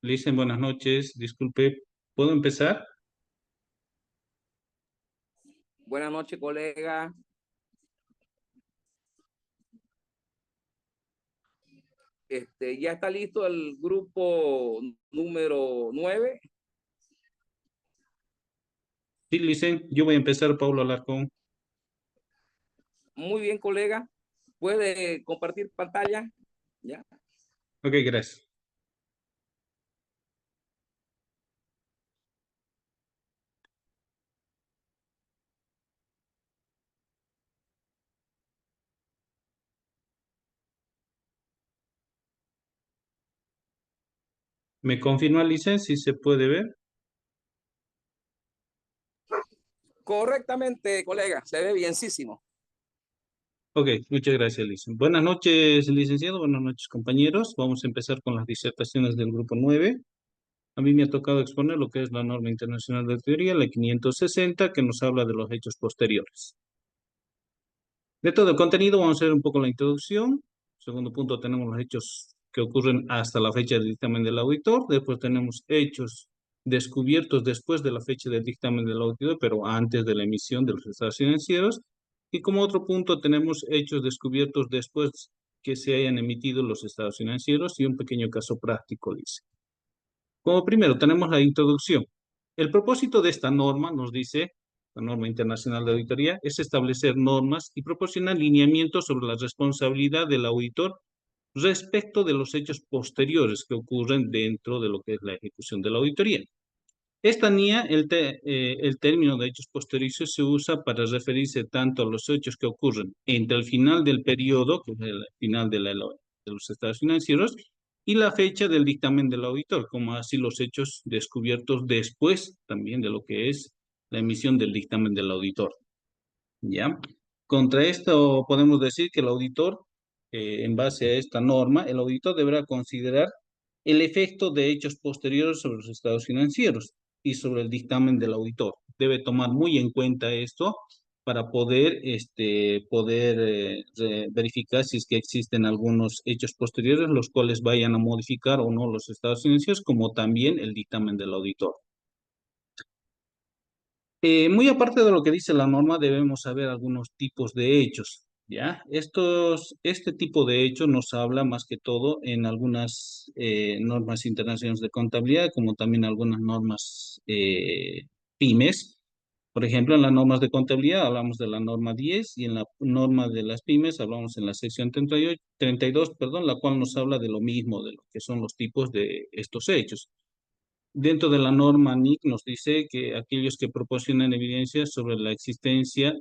Licen, buenas noches. Disculpe, ¿puedo empezar? Buenas noches, colega. Ya está listo el grupo número 9. Sí, Licen, yo voy a empezar, Pablo Alarcón. Muy bien, colega. ¿Puede compartir pantalla? ¿Ya? Ok, gracias. ¿Me confirma, Licen, si se puede ver? Correctamente, colega. Se ve bienísimo. Ok, muchas gracias, Licen. Buenas noches, licenciado. Buenas noches, compañeros. Vamos a empezar con las disertaciones del grupo 9. A mí me ha tocado exponer lo que es la norma internacional de teoría, la 560, que nos habla de los hechos posteriores. De todo el contenido, vamos a ver un poco la introducción. Segundo punto, tenemos los hechos que ocurren hasta la fecha del dictamen del auditor. Después tenemos hechos descubiertos después de la fecha del dictamen del auditor, pero antes de la emisión de los estados financieros. Y como otro punto, tenemos hechos descubiertos después que se hayan emitido los estados financieros y un pequeño caso práctico, dice. Como primero, tenemos la introducción. El propósito de esta norma, nos dice la norma internacional de auditoría, es establecer normas y proporcionar lineamientos sobre la responsabilidad del auditor respecto de los hechos posteriores que ocurren dentro de lo que es la ejecución de la auditoría. Esta NIA, el término de hechos posteriores se usa para referirse tanto a los hechos que ocurren entre el final del periodo, que es el final de los estados financieros, y la fecha del dictamen del auditor, como así los hechos descubiertos después también de lo que es la emisión del dictamen del auditor. ¿Ya? Contra esto podemos decir que el auditor, en base a esta norma, el auditor deberá considerar el efecto de hechos posteriores sobre los estados financieros y sobre el dictamen del auditor. Debe tomar muy en cuenta esto para poder, verificar si es que existen algunos hechos posteriores los cuales vayan a modificar o no los estados financieros, como también el dictamen del auditor. Muy aparte de lo que dice la norma, debemos saber algunos tipos de hechos, ¿ya? Este tipo de hechos nos habla más que todo en algunas normas internacionales de contabilidad, como también algunas normas pymes. Por ejemplo, en las normas de contabilidad hablamos de la norma 10 y en la norma de las pymes hablamos en la sección 38, 32, perdón, la cual nos habla de lo mismo, de lo que son los tipos de estos hechos. Dentro de la norma NIC nos dice que aquellos que proporcionan evidencias sobre la existencia,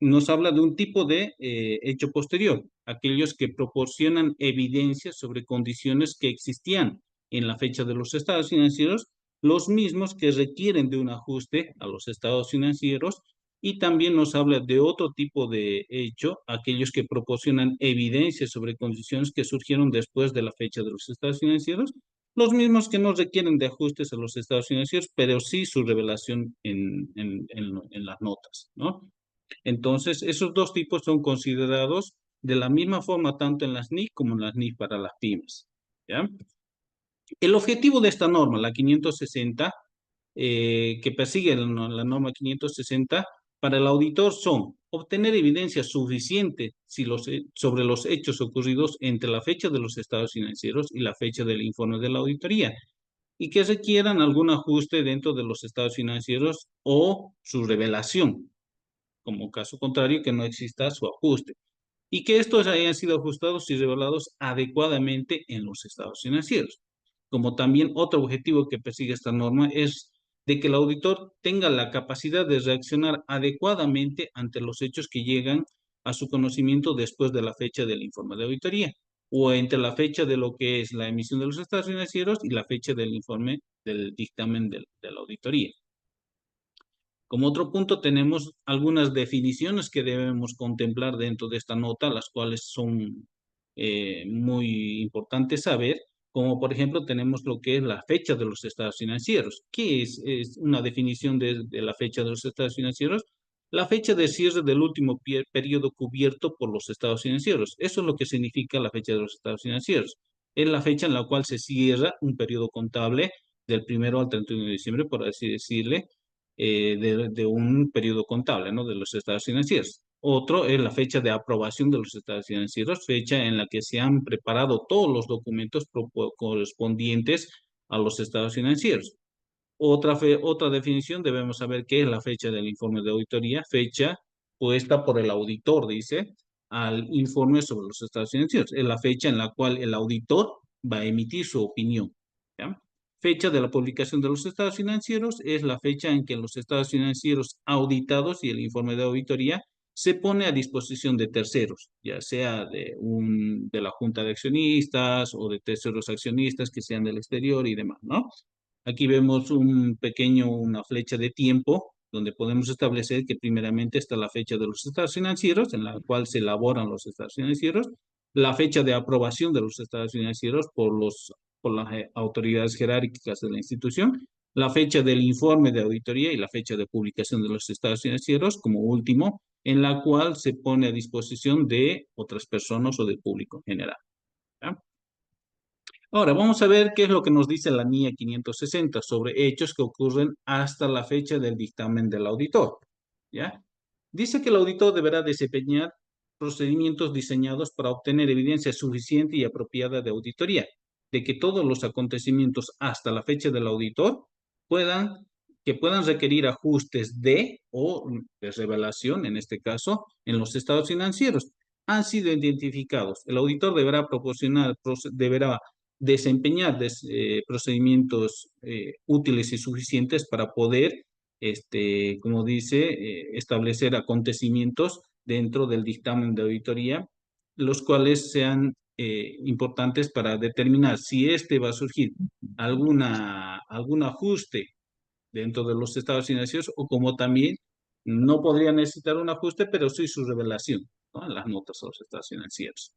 nos habla de un tipo de hecho posterior, aquellos que proporcionan evidencias sobre condiciones que existían en la fecha de los estados financieros, los mismos que requieren de un ajuste a los estados financieros, y también nos habla de otro tipo de hecho, aquellos que proporcionan evidencias sobre condiciones que surgieron después de la fecha de los estados financieros, los mismos que no requieren de ajustes a los estados financieros, pero sí su revelación en las notas, ¿no? Entonces, esos dos tipos son considerados de la misma forma tanto en las NIC como en las NIF para las pymes, ¿ya? El objetivo de esta norma, la 560, que persigue la norma 560, para el auditor son obtener evidencia suficiente sobre los hechos ocurridos entre la fecha de los estados financieros y la fecha del informe de la auditoría, y que requieran algún ajuste dentro de los estados financieros o su revelación, como caso contrario que no exista su ajuste, y que estos hayan sido ajustados y revelados adecuadamente en los estados financieros. Como también otro objetivo que persigue esta norma es de que el auditor tenga la capacidad de reaccionar adecuadamente ante los hechos que llegan a su conocimiento después de la fecha del informe de auditoría, o entre la fecha de lo que es la emisión de los estados financieros y la fecha del informe del dictamen de la auditoría. Como otro punto tenemos algunas definiciones que debemos contemplar dentro de esta nota, las cuales son muy importantes saber, como por ejemplo tenemos lo que es la fecha de los estados financieros. ¿Qué es una definición de la fecha de los estados financieros? La fecha de cierre del último periodo cubierto por los estados financieros. Eso es lo que significa la fecha de los estados financieros. Es la fecha en la cual se cierra un periodo contable del 1 al 31 de diciembre, por así decirle, de un periodo contable, ¿no? De los estados financieros. Otro es la fecha de aprobación de los estados financieros, fecha en la que se han preparado todos los documentos correspondientes a los estados financieros. Otra definición, debemos saber qué es la fecha del informe de auditoría, fecha puesta por el auditor, dice, al informe sobre los estados financieros. Es la fecha en la cual el auditor va a emitir su opinión. ¿Ya? Fecha de la publicación de los estados financieros es la fecha en que los estados financieros auditados y el informe de auditoría se pone a disposición de terceros, ya sea de la junta de accionistas o de terceros accionistas que sean del exterior y demás, ¿no? Aquí vemos una flecha de tiempo donde podemos establecer que primeramente está la fecha de los estados financieros, en la cual se elaboran los estados financieros, la fecha de aprobación de los estados financieros por las autoridades jerárquicas de la institución, la fecha del informe de auditoría y la fecha de publicación de los estados financieros, como último, en la cual se pone a disposición de otras personas o del público en general. ¿Ya? Ahora, vamos a ver qué es lo que nos dice la NIA 560 sobre hechos que ocurren hasta la fecha del dictamen del auditor. ¿Ya? Dice que el auditor deberá desempeñar procedimientos diseñados para obtener evidencia suficiente y apropiada de auditoría, de que todos los acontecimientos hasta la fecha del auditor puedan, que puedan requerir ajustes de o de revelación, en este caso, en los estados financieros, han sido identificados. El auditor deberá desempeñar procedimientos útiles y suficientes para poder, como dice, establecer acontecimientos dentro del dictamen de auditoría, los cuales sean importantes para determinar si va a surgir algún ajuste dentro de los estados financieros o como también no podría necesitar un ajuste, pero sí su revelación, ¿no? En las notas a los estados financieros.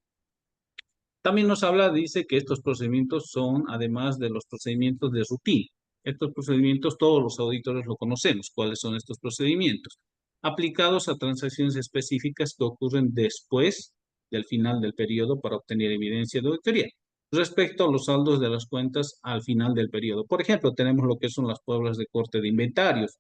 También nos habla, dice que estos procedimientos son, además de los procedimientos de rutina. Estos procedimientos todos los auditores lo conocemos. ¿Cuáles son estos procedimientos? Aplicados a transacciones específicas que ocurren después del final del periodo para obtener evidencia de auditoría respecto a los saldos de las cuentas al final del periodo. Por ejemplo, tenemos lo que son las pruebas de corte de inventarios,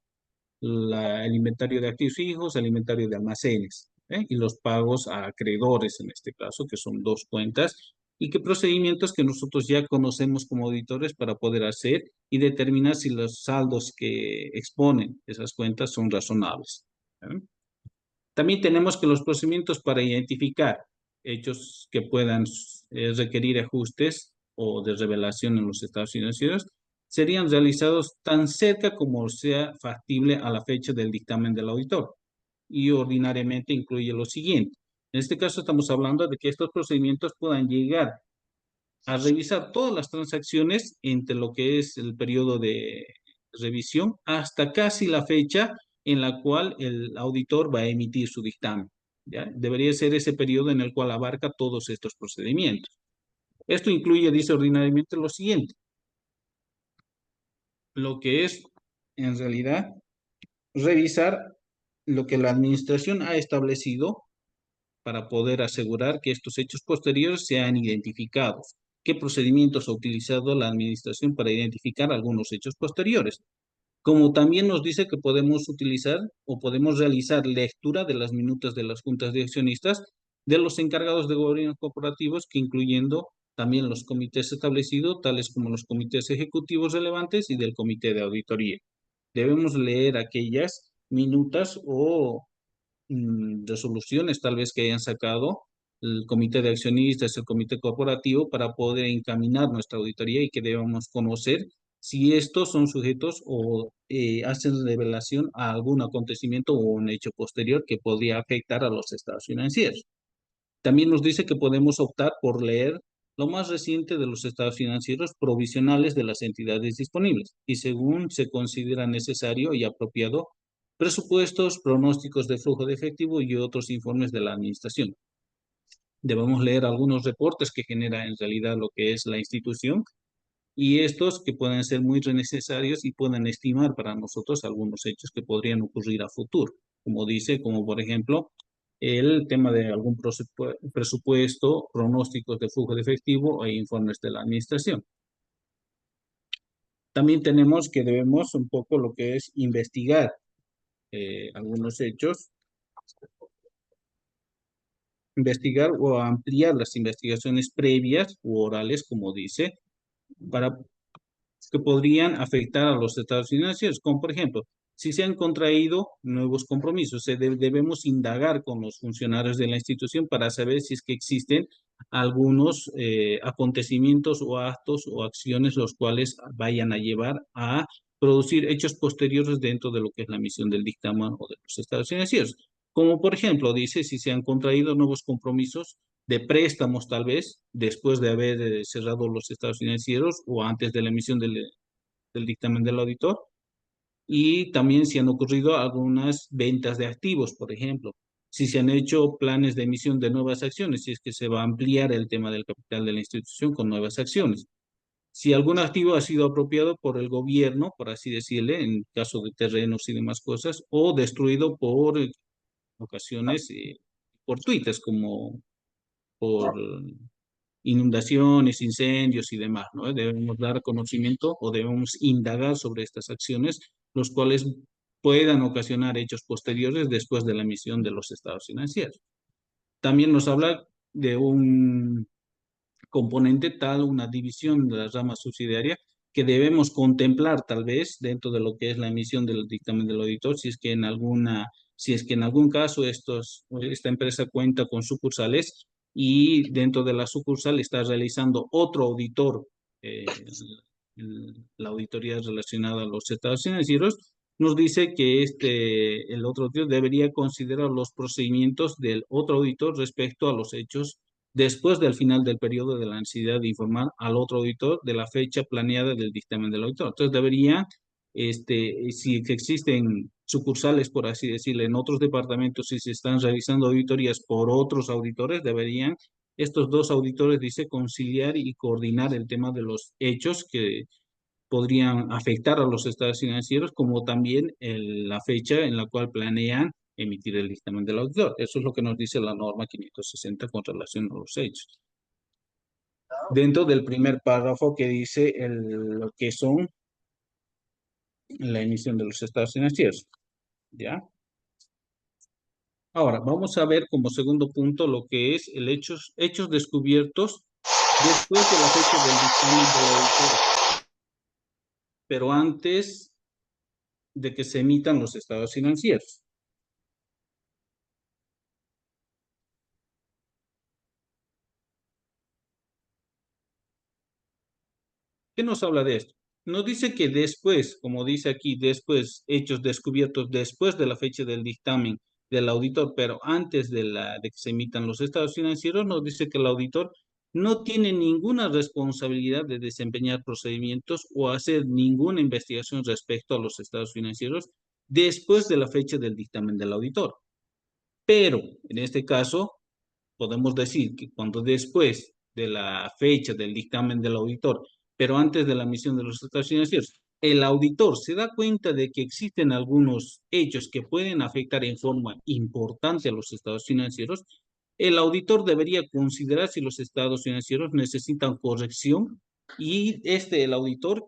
el inventario de activos fijos, el inventario de almacenes, y los pagos a acreedores en este caso, que son dos cuentas, y qué procedimientos que nosotros ya conocemos como auditores para poder hacer y determinar si los saldos que exponen esas cuentas son razonables. ¿Eh? También tenemos que los procedimientos para identificar hechos que puedan requerir ajustes o de revelación en los estados financieros serían realizados tan cerca como sea factible a la fecha del dictamen del auditor y ordinariamente incluye lo siguiente. En este caso estamos hablando de que estos procedimientos puedan llegar a revisar todas las transacciones entre lo que es el periodo de revisión hasta casi la fecha en la cual el auditor va a emitir su dictamen. ¿Ya? Debería ser ese periodo en el cual abarca todos estos procedimientos. Esto incluye, dice ordinariamente, lo siguiente. Lo que es, en realidad, revisar lo que la administración ha establecido para poder asegurar que estos hechos posteriores sean identificados. ¿Qué procedimientos ha utilizado la administración para identificar algunos hechos posteriores? Como también nos dice que podemos utilizar o podemos realizar lectura de las minutas de las juntas de accionistas de los encargados de gobierno corporativos, que incluyendo también los comités establecidos, tales como los comités ejecutivos relevantes y del comité de auditoría. Debemos leer aquellas minutas o resoluciones tal vez que hayan sacado el comité de accionistas, el comité corporativo, para poder encaminar nuestra auditoría y que debamos conocer si estos son sujetos o hacen revelación a algún acontecimiento o un hecho posterior que podría afectar a los estados financieros. También nos dice que podemos optar por leer lo más reciente de los estados financieros provisionales de las entidades disponibles y según se considera necesario y apropiado presupuestos, pronósticos de flujo de efectivo y otros informes de la administración. Debemos leer algunos reportes que genera en realidad lo que es la institución y estos que pueden ser muy necesarios y pueden estimar para nosotros algunos hechos que podrían ocurrir a futuro, como dice, como por ejemplo el tema de algún presupuesto, pronósticos de flujo de efectivo e informes de la administración. También tenemos que debemos un poco lo que es investigar algunos hechos, investigar o ampliar las investigaciones previas u orales, como dice, para que podrían afectar a los estados financieros, como por ejemplo, si se han contraído nuevos compromisos, debemos indagar con los funcionarios de la institución para saber si es que existen algunos acontecimientos o actos o acciones los cuales vayan a llevar a producir hechos posteriores dentro de lo que es la misión del dictamen o de los estados financieros. Como por ejemplo, dice, si se han contraído nuevos compromisos de préstamos tal vez, después de haber cerrado los estados financieros o antes de la emisión del dictamen del auditor. Y también si han ocurrido algunas ventas de activos, por ejemplo. Si se han hecho planes de emisión de nuevas acciones, si es que se va a ampliar el tema del capital de la institución con nuevas acciones. Si algún activo ha sido apropiado por el gobierno, por así decirle, en caso de terrenos y demás cosas, o destruido por ocasiones fortuitas, como por inundaciones, incendios y demás, ¿no? Debemos dar conocimiento o debemos indagar sobre estas acciones, los cuales puedan ocasionar hechos posteriores después de la emisión de los estados financieros. También nos habla de un componente tal, una división de la rama subsidiaria que debemos contemplar tal vez dentro de lo que es la emisión del dictamen del auditor, si es que en algún caso esta empresa cuenta con sucursales y dentro de la sucursal está realizando otro auditor, la auditoría relacionada a los estados financieros, nos dice que el otro auditor debería considerar los procedimientos del otro auditor respecto a los hechos después del final del periodo de la necesidad de informar al otro auditor de la fecha planeada del dictamen del auditor. Entonces debería, si existen sucursales, por así decirlo, en otros departamentos, si se están realizando auditorías por otros auditores, deberían estos dos auditores, dice, conciliar y coordinar el tema de los hechos que podrían afectar a los estados financieros, como también la fecha en la cual planean emitir el dictamen del auditor. Eso es lo que nos dice la norma 560 con relación a los hechos. Dentro del primer párrafo que dice lo que son la emisión de los estados financieros. ¿Ya? Ahora, vamos a ver como segundo punto lo que es el hechos descubiertos después de la fecha del dictamen del auditor, pero antes de que se emitan los estados financieros. ¿Qué nos habla de esto? Nos dice que después, como dice aquí, después, hechos descubiertos después de la fecha del dictamen del auditor, pero antes de que se emitan los estados financieros, nos dice que el auditor no tiene ninguna responsabilidad de desempeñar procedimientos o hacer ninguna investigación respecto a los estados financieros después de la fecha del dictamen del auditor. Pero, en este caso, podemos decir que cuando después de la fecha del dictamen del auditor, pero antes de la emisión de los estados financieros, el auditor se da cuenta de que existen algunos hechos que pueden afectar en forma importante a los estados financieros, el auditor debería considerar si los estados financieros necesitan corrección y el auditor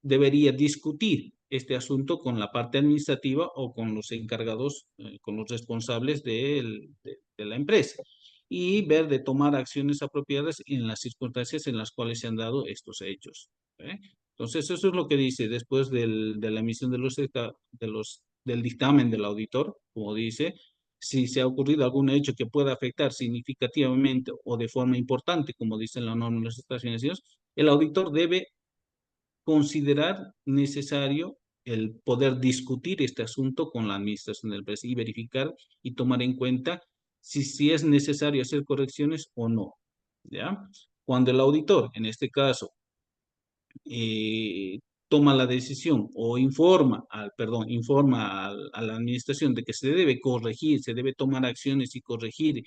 debería discutir este asunto con la parte administrativa o con los encargados, con los responsables de la empresa y ver de tomar acciones apropiadas en las circunstancias en las cuales se han dado estos hechos. ¿Eh? Entonces, eso es lo que dice después de la emisión del dictamen del auditor, como dice, si se ha ocurrido algún hecho que pueda afectar significativamente o de forma importante, como dice la norma de los estados financieros, el auditor debe considerar necesario el poder discutir este asunto con la administración del empresa y verificar y tomar en cuenta si es necesario hacer correcciones o no. ¿Ya? Cuando el auditor, en este caso, toma la decisión o informa a la administración de que se debe corregir, se debe tomar acciones y corregir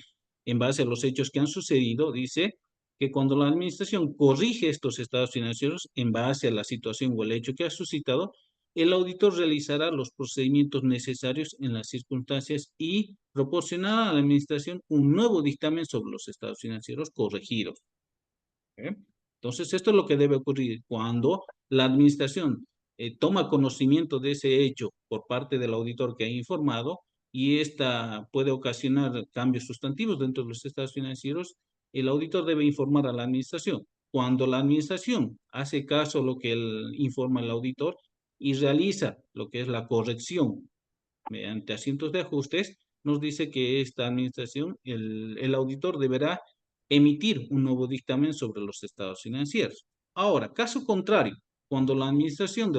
en base a los hechos que han sucedido, dice que cuando la administración corrige estos estados financieros en base a la situación o el hecho que ha suscitado, el auditor realizará los procedimientos necesarios en las circunstancias y proporcionará a la administración un nuevo dictamen sobre los estados financieros corregidos. ¿Eh? Entonces, esto es lo que debe ocurrir cuando la administración toma conocimiento de ese hecho por parte del auditor que ha informado y esta puede ocasionar cambios sustantivos dentro de los estados financieros. El auditor debe informar a la administración. Cuando la administración hace caso a lo que informa el auditor y realiza lo que es la corrección mediante asientos de ajustes, nos dice que esta administración, el auditor deberá emitir un nuevo dictamen sobre los estados financieros. Ahora, caso contrario, cuando la administración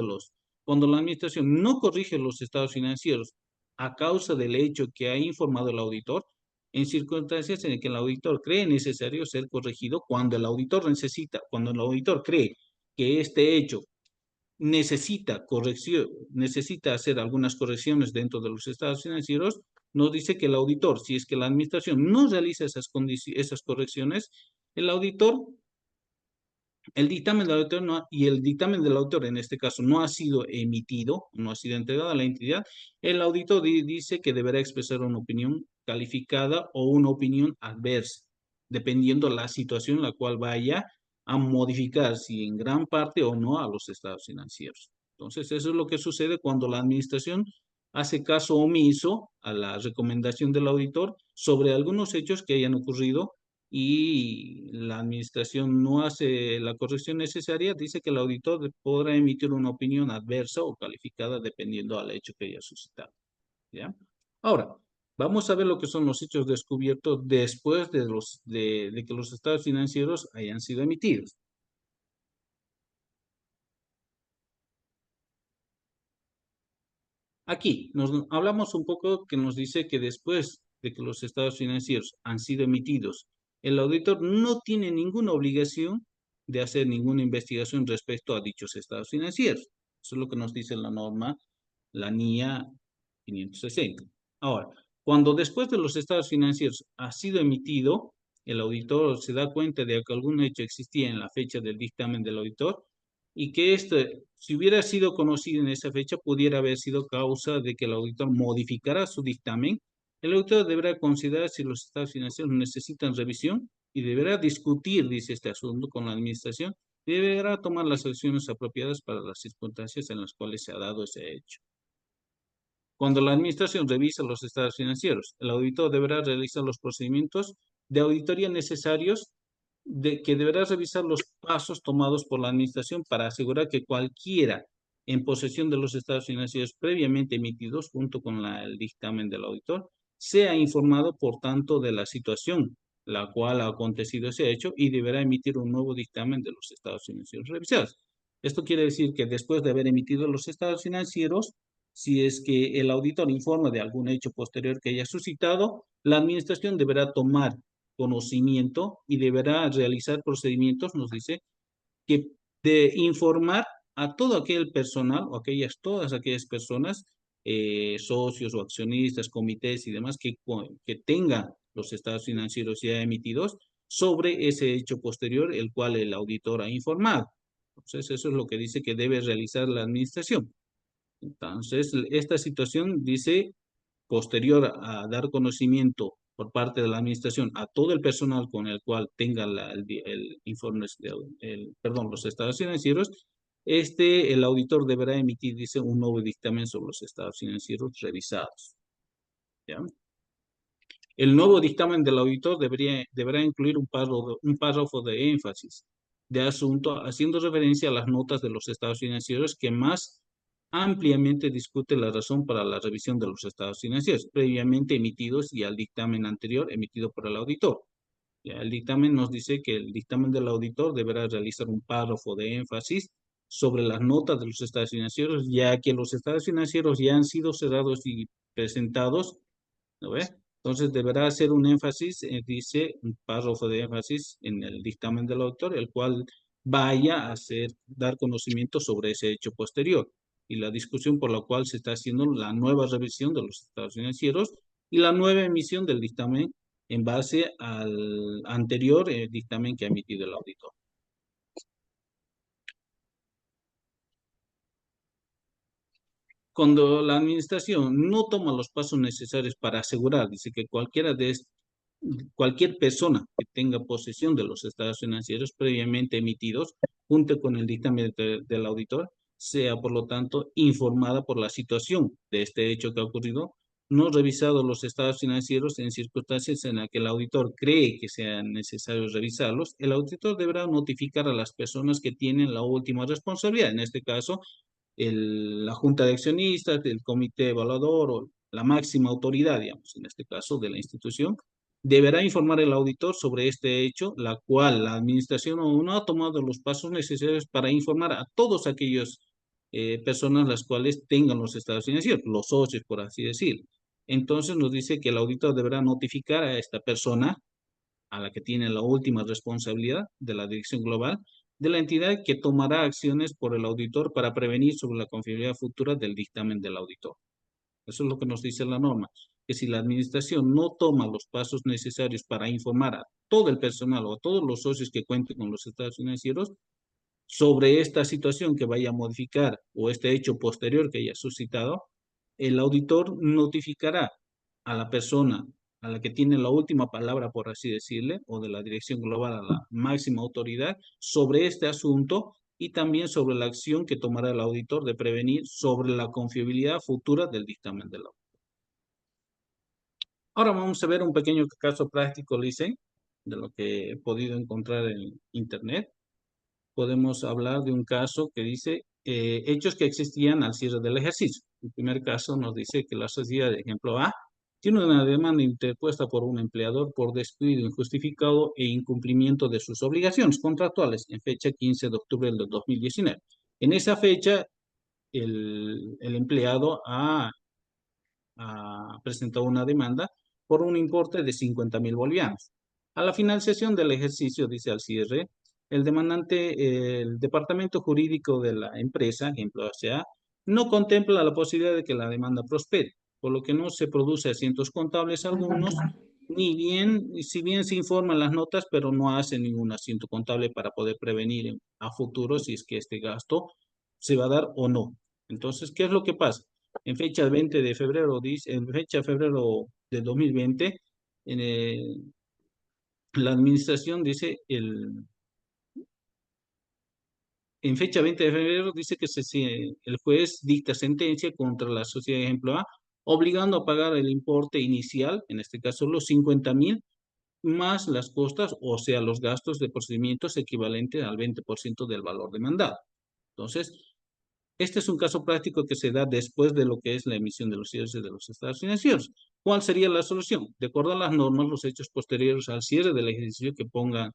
cuando la administración no corrige los estados financieros a causa del hecho que ha informado el auditor, en circunstancias en que el auditor cree necesario ser corregido, cuando el auditor cree que este hecho necesita hacer algunas correcciones dentro de los estados financieros, nos dice que el auditor, si es que la administración no realiza esas correcciones, el auditor, el dictamen del auditor y el dictamen del auditor en este caso no ha sido emitido, no ha sido entregado a la entidad, el auditor dice que deberá expresar una opinión calificada o una opinión adversa, dependiendo la situación en la cual vaya a modificar, si en gran parte o no, a los estados financieros. Entonces, eso es lo que sucede cuando la administración hace caso omiso a la recomendación del auditor sobre algunos hechos que hayan ocurrido y la administración no hace la corrección necesaria, dice que el auditor podrá emitir una opinión adversa o calificada dependiendo al hecho que haya suscitado. ¿Ya? Ahora, vamos a ver lo que son los hechos descubiertos después de que los estados financieros hayan sido emitidos. Aquí hablamos un poco que nos dice que después de que los estados financieros han sido emitidos, el auditor no tiene ninguna obligación de hacer ninguna investigación respecto a dichos estados financieros. Eso es lo que nos dice la norma, la NIA 560. Ahora, cuando después de los estados financieros ha sido emitido, el auditor se da cuenta de que algún hecho existía en la fecha del dictamen del auditor y que si hubiera sido conocido en esa fecha, pudiera haber sido causa de que el auditor modificara su dictamen. El auditor deberá considerar si los estados financieros necesitan revisión y deberá discutir, dice este asunto, con la administración y deberá tomar las acciones apropiadas para las circunstancias en las cuales se ha dado ese hecho. Cuando la administración revisa los estados financieros, el auditor deberá realizar los procedimientos de auditoría necesarios que deberá revisar los pasos tomados por la administración para asegurar que cualquiera en posesión de los estados financieros previamente emitidos junto con el dictamen del auditor sea informado, por tanto, de la situación la cual ha acontecido ese hecho y deberá emitir un nuevo dictamen de los estados financieros revisados. Esto quiere decir que después de haber emitido los estados financieros, si es que el auditor informa de algún hecho posterior que haya suscitado, la administración deberá tomar conocimiento y deberá realizar procedimientos, nos dice, que de informar a todo aquel personal o todas aquellas personas, socios o accionistas, comités y demás que tengan los estados financieros ya emitidos sobre ese hecho posterior, el cual el auditor ha informado. Entonces, eso es lo que dice que debe realizar la administración. Entonces, esta situación dice, posterior a dar conocimiento por parte de la administración a todo el personal con el cual tenga el informe, los estados financieros, el auditor deberá emitir, dice, un nuevo dictamen sobre los estados financieros revisados. ¿Ya? El nuevo dictamen del auditor deberá incluir un párrafo de énfasis de asunto haciendo referencia a las notas de los estados financieros que más ampliamente discute la razón para la revisión de los estados financieros previamente emitidos y al dictamen anterior emitido por el auditor. Ya, el dictamen nos dice que el dictamen del auditor deberá realizar un párrafo de énfasis sobre las notas de los estados financieros, ya que los estados financieros ya han sido cerrados y presentados, ¿no ve? Entonces deberá hacer un énfasis, dice un párrafo de énfasis en el dictamen del autor, el cual vaya a dar conocimiento sobre ese hecho posterior y la discusión por la cual se está haciendo la nueva revisión de los estados financieros y la nueva emisión del dictamen en base al anterior dictamen que ha emitido el auditor. Cuando la administración no toma los pasos necesarios para asegurar, dice que cualquier persona que tenga posesión de los estados financieros previamente emitidos, junto con el dictamen del auditor, sea por lo tanto informada por la situación de este hecho que ha ocurrido, no revisado los estados financieros en circunstancias en las que el auditor cree que sea necesario revisarlos, el auditor deberá notificar a las personas que tienen la última responsabilidad, en este caso la junta de accionistas, el comité evaluador o la máxima autoridad, digamos, en este caso de la institución, deberá informar al auditor sobre este hecho, la cual la administración aún no ha tomado los pasos necesarios para informar a todos aquellos personas las cuales tengan los estados financieros, los socios, por así decir. Entonces nos dice que el auditor deberá notificar a esta persona a la que tiene la última responsabilidad de la dirección global de la entidad que tomará acciones por el auditor para prevenir sobre la confiabilidad futura del dictamen del auditor. Eso es lo que nos dice la norma, que si la administración no toma los pasos necesarios para informar a todo el personal o a todos los socios que cuenten con los estados financieros sobre esta situación que vaya a modificar o este hecho posterior que haya suscitado, el auditor notificará a la persona a la que tiene la última palabra, por así decirle, o de la dirección global a la máxima autoridad sobre este asunto y también sobre la acción que tomará el auditor de prevenir sobre la confiabilidad futura del dictamen del auditor. Ahora vamos a ver un pequeño caso práctico, Lice, de lo que he podido encontrar en Internet. Podemos hablar de un caso que dice hechos que existían al cierre del ejercicio. El primer caso nos dice que la sociedad de ejemplo A tiene una demanda interpuesta por un empleador por despido injustificado e incumplimiento de sus obligaciones contractuales en fecha 15 de octubre del 2019. En esa fecha, el empleado ha presentado una demanda por un importe de 50.000 bolivianos. A la finalización del ejercicio, dice al cierre, el departamento jurídico de la empresa, ejemplo A, no contempla la posibilidad de que la demanda prospere, por lo que no se produce asientos contables algunos, si bien se informan las notas, pero no hace ningún asiento contable para poder prevenir a futuro si es que este gasto se va a dar o no. Entonces, ¿qué es lo que pasa? En fecha 20 de febrero, en fecha de febrero de 2020, la administración dice, en fecha 20 de febrero dice que el juez dicta sentencia contra la sociedad de ejemplo A, obligando a pagar el importe inicial, en este caso los 50.000, más las costas, o sea, los gastos de procedimientos equivalentes al 20% del valor demandado. Entonces, este es un caso práctico que se da después de lo que es la emisión de los cierres de los estados financieros. ¿Cuál sería la solución? De acuerdo a las normas, los hechos posteriores al cierre del ejercicio que pongan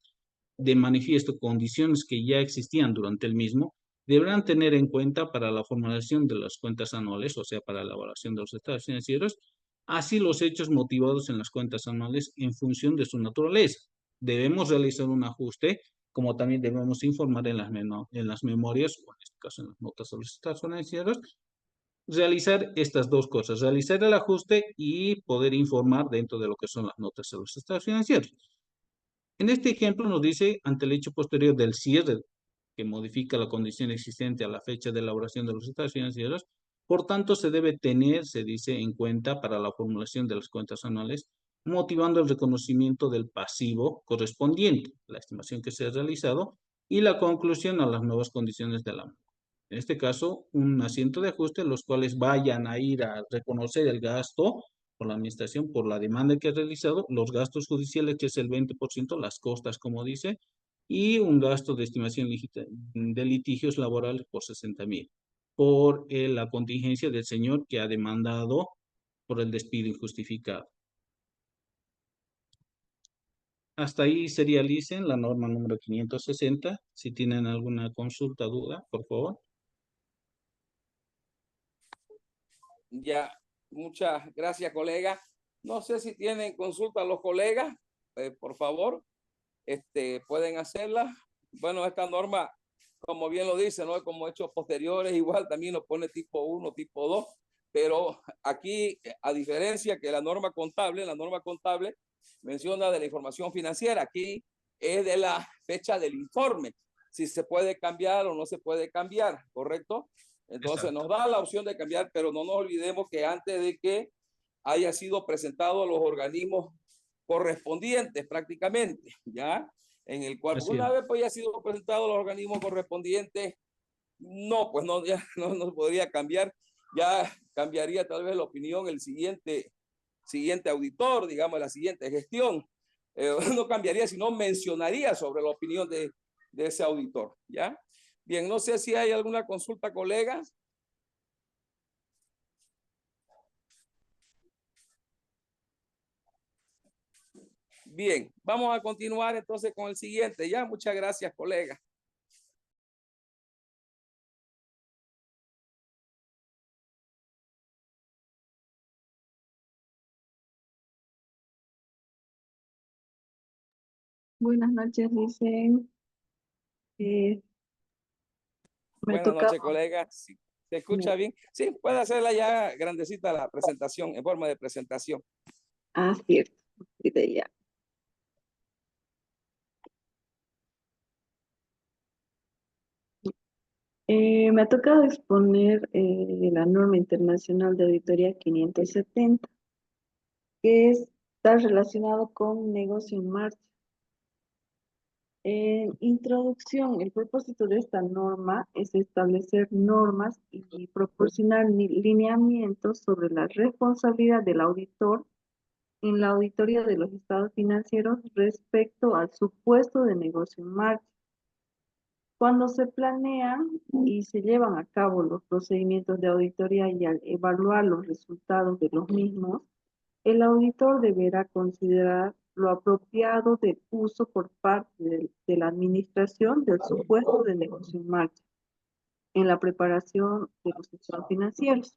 de manifiesto condiciones que ya existían durante el mismo, deberán tener en cuenta para la formulación de las cuentas anuales, o sea, para la elaboración de los estados financieros, así los hechos motivados en las cuentas anuales en función de su naturaleza. Debemos realizar un ajuste, como también debemos informar en las memorias, o en este caso en las notas de los estados financieros, realizar estas dos cosas, realizar el ajuste y poder informar dentro de lo que son las notas de los estados financieros. En este ejemplo nos dice, ante el hecho posterior del cierre que modifica la condición existente a la fecha de elaboración de los estados financieros, por tanto se debe tener, se dice, en cuenta para la formulación de las cuentas anuales, motivando el reconocimiento del pasivo correspondiente, la estimación que se ha realizado y la conclusión a las nuevas condiciones de la misma. En este caso, un asiento de ajuste, los cuales vayan a ir a reconocer el gasto por la administración, por la demanda que ha realizado, los gastos judiciales, que es el 20%, las costas, como dice, y un gasto de estimación de litigios laborales por 60.000, por la contingencia del señor que ha demandado por el despido injustificado. Hasta ahí sería, Licen, la norma número 560. Si tienen alguna consulta, duda, por favor. Ya, muchas gracias, colega. No sé si tienen consulta los colegas, por favor, pueden hacerla. bueno, esta norma, como bien lo dice, ¿no? Como hechos posteriores, igual también lo pone tipo 1, tipo 2, pero aquí, a diferencia que la norma contable menciona de la información financiera, aquí es de la fecha del informe, si se puede cambiar o no se puede cambiar, ¿correcto? Entonces Exacto. nos da la opción de cambiar, pero no nos olvidemos que antes de que haya sido presentado a los organismos correspondientes prácticamente, ¿ya? En el cual Así es. una vez pues ya sido presentado a los organismos correspondientes, no, pues no, ya no podría cambiar, ya cambiaría tal vez la opinión el siguiente auditor, digamos, la siguiente gestión. No cambiaría, sino mencionaría sobre la opinión de ese auditor, ¿ya? Bien, no sé si hay alguna consulta, colegas. Bien, vamos a continuar entonces con el siguiente. Ya, muchas gracias, colega. Buenas noches, dicen. Me Buenas toca. noches, colega. ¿Sí, ¿se escucha bien? Sí, puede hacerla ya grandecita la presentación, en forma de presentación. Cierto. Olvidé ya. Me ha tocado exponer la norma internacional de auditoría 570, que está relacionado con negocio en marcha. Introducción, el propósito de esta norma es establecer normas y proporcionar lineamientos sobre la responsabilidad del auditor en la auditoría de los estados financieros respecto al supuesto de negocio en marcha. Cuando se planean y se llevan a cabo los procedimientos de auditoría y al evaluar los resultados de los mismos, el auditor deberá considerar lo apropiado del uso por parte de la administración del supuesto de negocio en marcha en la preparación de los estados financieros.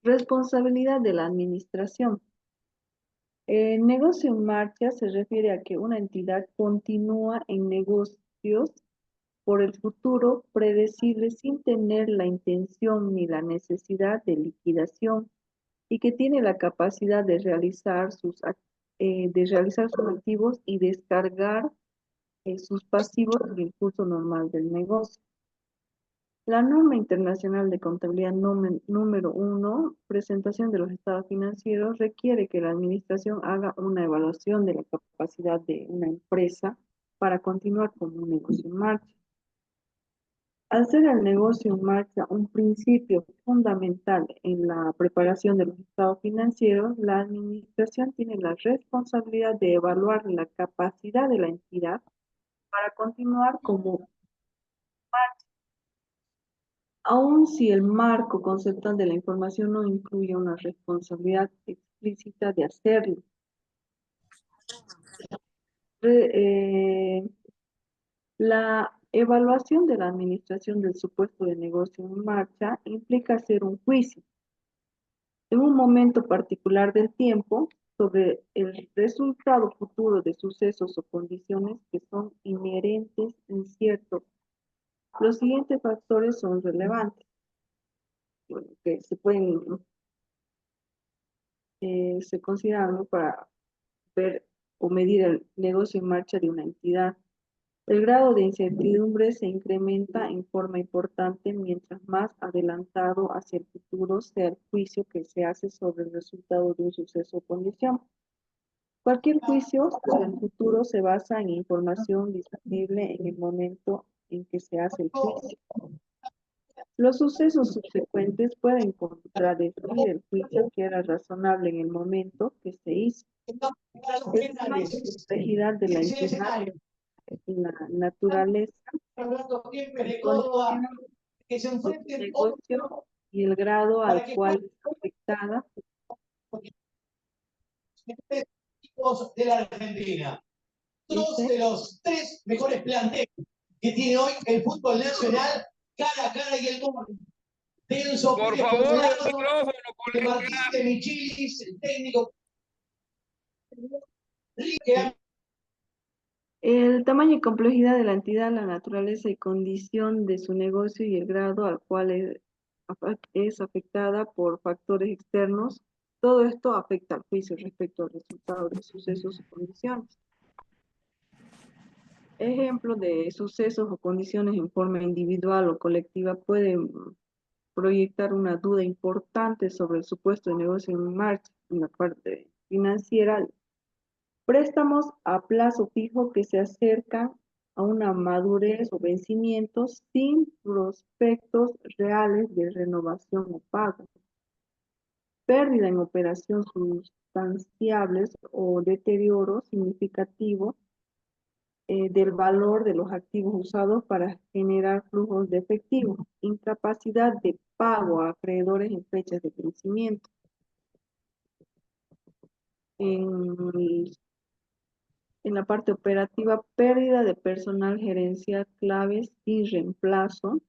Responsabilidad de la administración. El negocio en marcha se refiere a que una entidad continúa en negocios por el futuro predecible sin tener la intención ni la necesidad de liquidación y que tiene la capacidad de realizar sus activos y descargar sus pasivos en el curso normal del negocio. La norma internacional de contabilidad número 1, presentación de los estados financieros, requiere que la administración haga una evaluación de la capacidad de una empresa para continuar con un negocio en marcha. Al ser el negocio en marcha un principio fundamental en la preparación de los estados financieros, la administración tiene la responsabilidad de evaluar la capacidad de la entidad para continuar como aun si el marco conceptual de la información no incluye una responsabilidad explícita de hacerlo. La evaluación de la administración del supuesto de negocio en marcha implica hacer un juicio en un momento particular del tiempo sobre el resultado futuro de sucesos o condiciones que son inherentes, inciertos. Los siguientes factores son relevantes, que se consideran, ¿no?, para ver o medir el negocio en marcha de una entidad. El grado de incertidumbre se incrementa en forma importante mientras más adelantado hacia el futuro sea el juicio que se hace sobre el resultado de un suceso o condición. Cualquier juicio sobre el futuro se basa en información disponible en el momento en que se hace el juicio. Los sucesos subsecuentes pueden contradecir el juicio que era razonable en el momento que se hizo. El tema de complejidad de la entidad, la naturaleza, el contenido del negocio y el grado al cual está afectada. De la Argentina. Dos de los tres mejores planteles que tiene hoy el fútbol nacional, cara a cara y el gol. Denso Por Pérez por favor, un el lado, micrófono, de colega. Martín de Michilis, el técnico. Rique El tamaño y complejidad de la entidad, la naturaleza y condición de su negocio y el grado al cual es afectada por factores externos, todo esto afecta al juicio respecto al resultado de sucesos o condiciones. Ejemplos de sucesos o condiciones en forma individual o colectiva pueden proyectar una duda importante sobre el supuesto de negocio en marcha en la parte financiera. Préstamos a plazo fijo que se acercan a una madurez o vencimientos sin prospectos reales de renovación o pago. Pérdida en operación sustanciables o deterioro significativo del valor de los activos usados para generar flujos de efectivo. Incapacidad de pago a acreedores en fechas de vencimiento. En la parte operativa, pérdida de personal gerencial claves y reemplazo,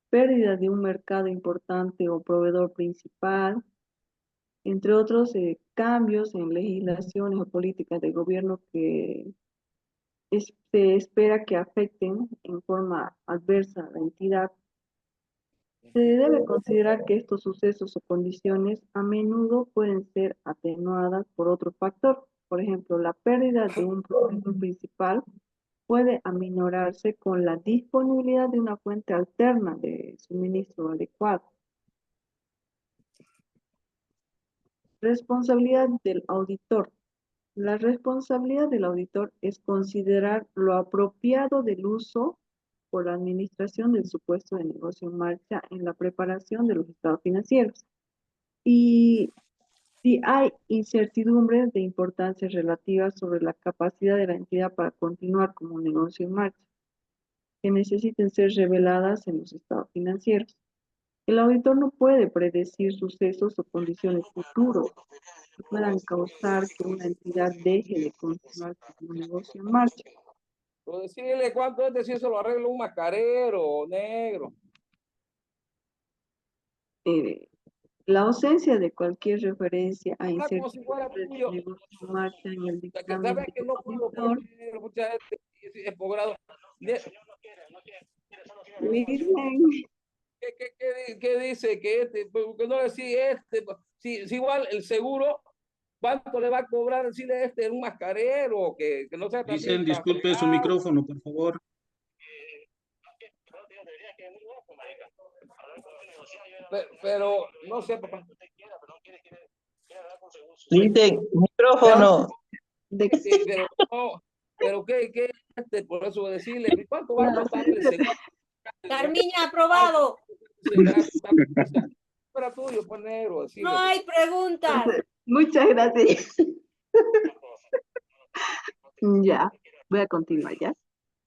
pérdida de un mercado importante o proveedor principal, entre otros cambios en legislaciones o políticas de gobierno que se espera que afecten en forma adversa a la entidad. Se debe considerar que estos sucesos o condiciones a menudo pueden ser atenuadas por otro factor. Por ejemplo, la pérdida de un proveedor principal puede aminorarse con la disponibilidad de una fuente alterna de suministro adecuado. Responsabilidad del auditor. La responsabilidad del auditor es considerar lo apropiado del uso por la administración del supuesto de negocio en marcha en la preparación de los estados financieros. Y si hay incertidumbres de importancia relativa sobre la capacidad de la entidad para continuar como un negocio en marcha, que necesiten ser reveladas en los estados financieros. El auditor no puede predecir sucesos o condiciones futuros que puedan causar que una entidad deje de continuar como un negocio en marcha. Pero decirle cuánto es decir, se lo arregla un mascarero o negro. La ausencia de cualquier referencia a Como si fuera incertidumbre de tuyo. negocio en marcha en el Que dictamen sabes que del no puedo auditor. poner mucha gente es posgrado. ¿Qué dice? Que porque no decir si igual el seguro, ¿cuánto le va a cobrar decirle un mascarero que no sea también Dicen, tan disculpe su fregado? micrófono, por favor. Pero no sé, papá. Dice, micrófono. Sí, pero no, pero qué por eso decirle, ¿cuánto va a costar el seguro? Carmiña, aprobado. Para tuyo, pues negro. No hay preguntas. Muchas gracias. Ya, voy a continuar ya.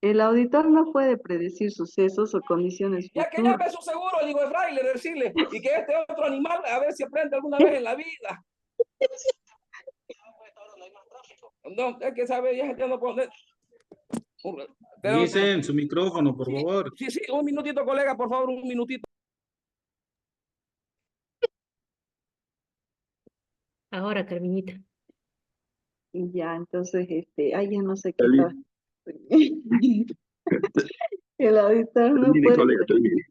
El auditor no puede predecir sucesos o condiciones Ya que futuras. llame su seguro, digo, el fraile, decirle, y que este otro animal, a ver si aprende alguna vez en la vida. No, es que sabe, ya no puedo. Dicen, su micrófono, por favor. Sí, un minutito, colega, por favor, un minutito. Ahora, Carmiñita. Y ya, entonces, ay, ya no sé qué estaba. El auditor no puede predecir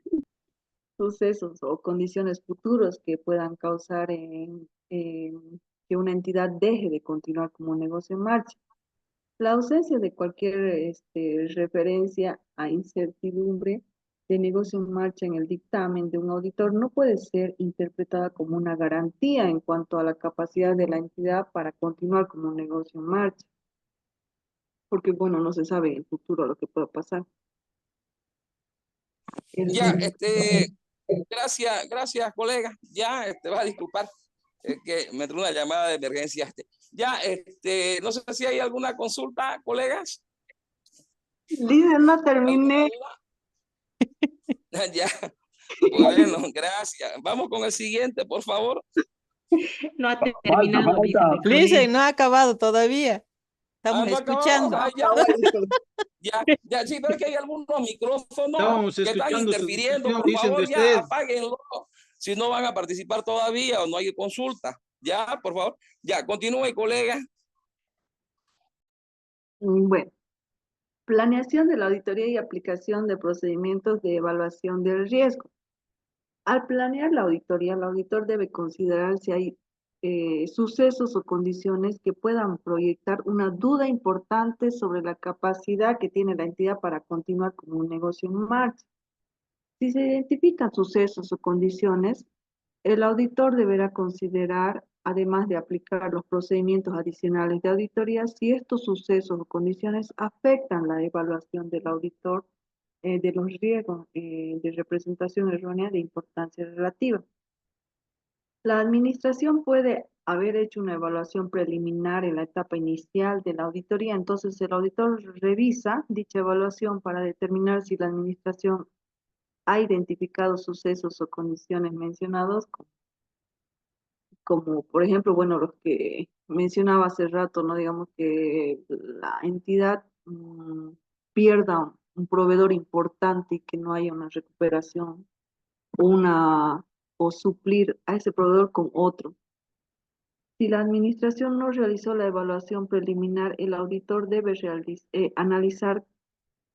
sucesos o condiciones futuros que puedan causar que una entidad deje de continuar como un negocio en marcha. La ausencia de cualquier referencia a incertidumbre de negocio en marcha en el dictamen de un auditor no puede ser interpretada como una garantía en cuanto a la capacidad de la entidad para continuar como un negocio en marcha. Porque, bueno, no se sabe en el futuro lo que pueda pasar. Ya, gracias, colega. Ya, va a disculpar que me entró una llamada de emergencia. Ya, no sé si hay alguna consulta, colegas. Líder, no terminé. Ya, bueno, gracias. Vamos con el siguiente, por favor. No ha terminado. Dice, no ha acabado todavía. Estamos no escuchando. Ya, sí, pero es que hay algunos micrófonos Estábamos que están escuchando su interfiriendo. discusión, Por dicen de favor, ya usted. apáguenlo. Si no van a participar todavía o no hay consulta. Ya, por favor. Ya, continúe, colega. Bueno, Planeación de la auditoría y aplicación de procedimientos de evaluación del riesgo. Al planear la auditoría, el auditor debe considerar si hay sucesos o condiciones que puedan proyectar una duda importante sobre la capacidad que tiene la entidad para continuar con un negocio en marcha. Si se identifican sucesos o condiciones, el auditor deberá considerar, además de aplicar los procedimientos adicionales de auditoría, si estos sucesos o condiciones afectan la evaluación del auditor de los riesgos de representación errónea de importancia relativa. La administración puede haber hecho una evaluación preliminar en la etapa inicial de la auditoría, entonces el auditor revisa dicha evaluación para determinar si la administración ha identificado sucesos o condiciones mencionados, como por ejemplo, bueno, los que mencionaba hace rato, ¿no? Digamos que la entidad pierda un proveedor importante y que no haya una recuperación o suplir a ese proveedor con otro. Si la administración no realizó la evaluación preliminar, el auditor debe analizar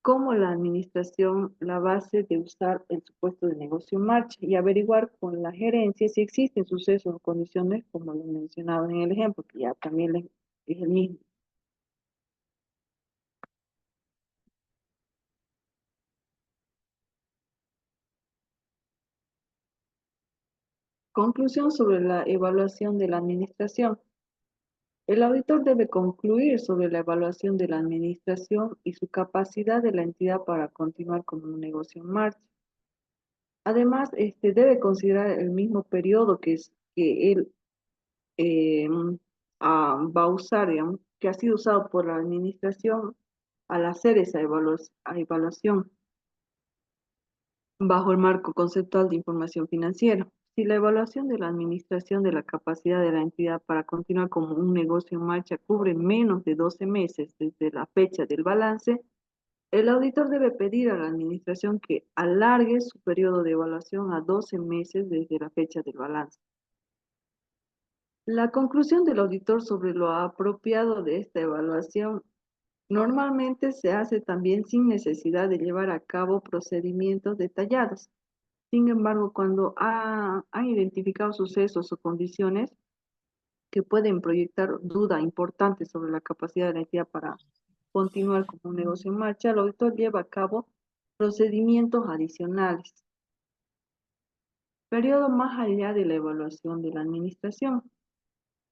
cómo la administración la base de usar el supuesto de negocio en marcha y averiguar con la gerencia si existen sucesos o condiciones como lo mencionado en el ejemplo, que ya también es el mismo. Conclusión sobre la evaluación de la administración. El auditor debe concluir sobre la evaluación de la administración y su capacidad de la entidad para continuar con un negocio en marcha. Además, debe considerar el mismo periodo que él eh, va a usar, digamos, que ha sido usado por la administración al hacer esa evaluación bajo el marco conceptual de información financiera. Si la evaluación de la administración de la capacidad de la entidad para continuar como un negocio en marcha cubre menos de 12 meses desde la fecha del balance, el auditor debe pedir a la administración que alargue su periodo de evaluación a 12 meses desde la fecha del balance. La conclusión del auditor sobre lo apropiado de esta evaluación normalmente se hace también sin necesidad de llevar a cabo procedimientos detallados. Sin embargo, cuando han identificado sucesos o condiciones que pueden proyectar duda importante sobre la capacidad de la entidad para continuar como un negocio en marcha, el auditor lleva a cabo procedimientos adicionales. Periodo más allá de la evaluación de la administración.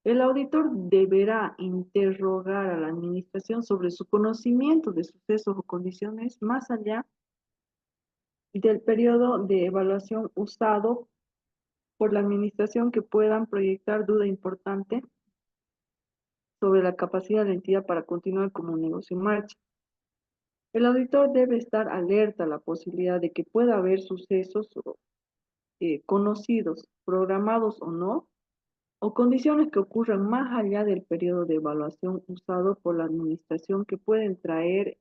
El auditor deberá interrogar a la administración sobre su conocimiento de sucesos o condiciones más allá del periodo de evaluación usado por la administración que puedan proyectar duda importante sobre la capacidad de la entidad para continuar como un negocio en marcha. El auditor debe estar alerta a la posibilidad de que pueda haber sucesos conocidos, programados o no, o condiciones que ocurran más allá del periodo de evaluación usado por la administración que pueden traer